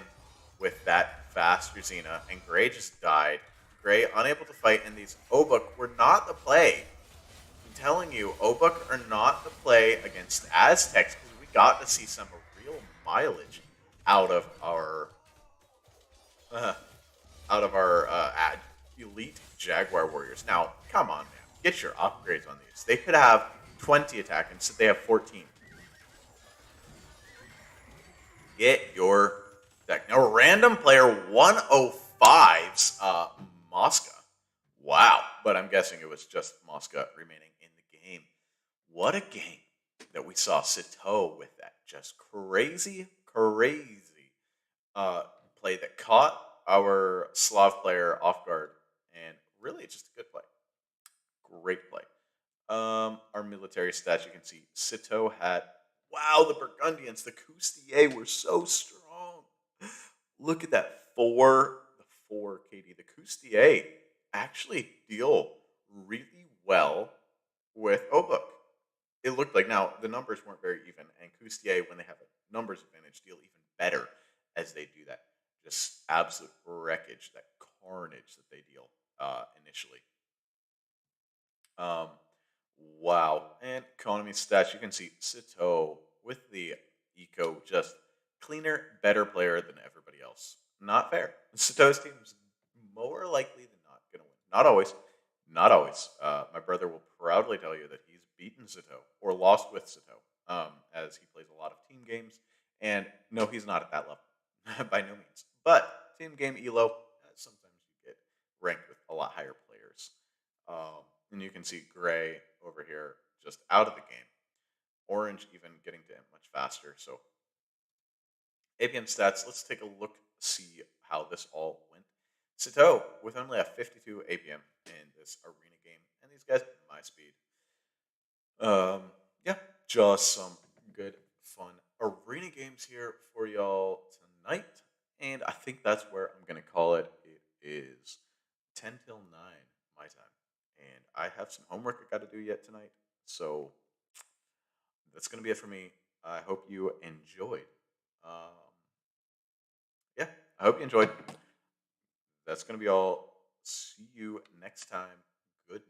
with that fast Rosina, and Gray just died. Gray unable to fight, and these Obuk were not the play. I'm telling you, Obuk are not the play against Aztecs, because we got to see some real mileage out of our elite Jaguar warriors. Now, come on, man. Get your upgrades on these. They could have 20 attack, and instead they have 14. Get your deck. Now, random player 105's Mosca. Wow. But I'm guessing it was just Mosca remaining in the game. What a game that we saw Sito with that just crazy play that caught our Slav player off guard, and really just a good play. Great play. Our military stats, you can see Sito had, wow, the Burgundians, the Coustier were so strong. Look at that, the 4 KD. The Coustier actually deal really well with Obuk. It looked like, now the numbers weren't very even, and Coustier, when they have a numbers advantage, deal even better as they do that. Just absolute wreckage, that carnage that they deal initially. Wow. And economy stats, you can see Sito with the eco, just cleaner, better player than everybody else. Not fair. Sito's team is more likely than not going to win. Not always. Not always. My brother will proudly tell you that he's beaten Sito or lost with Sito, as he plays a lot of team games. And no, he's not at that level by no means. But team game elo, sometimes you get ranked with a lot higher players. And you can see Gray over here just out of the game. Orange even getting to him much faster. So APM stats, let's take a look, see how this all went. Sito with only a 52 APM in this arena game. And these guys, my speed. Yeah, just some good fun arena games here for y'all tonight. And I think that's where I'm going to call it. It is 10 till 9 my time. And I have some homework I got to do yet tonight. So that's going to be it for me. I hope you enjoyed. Yeah, I hope you enjoyed. That's going to be all. See you next time. Good night.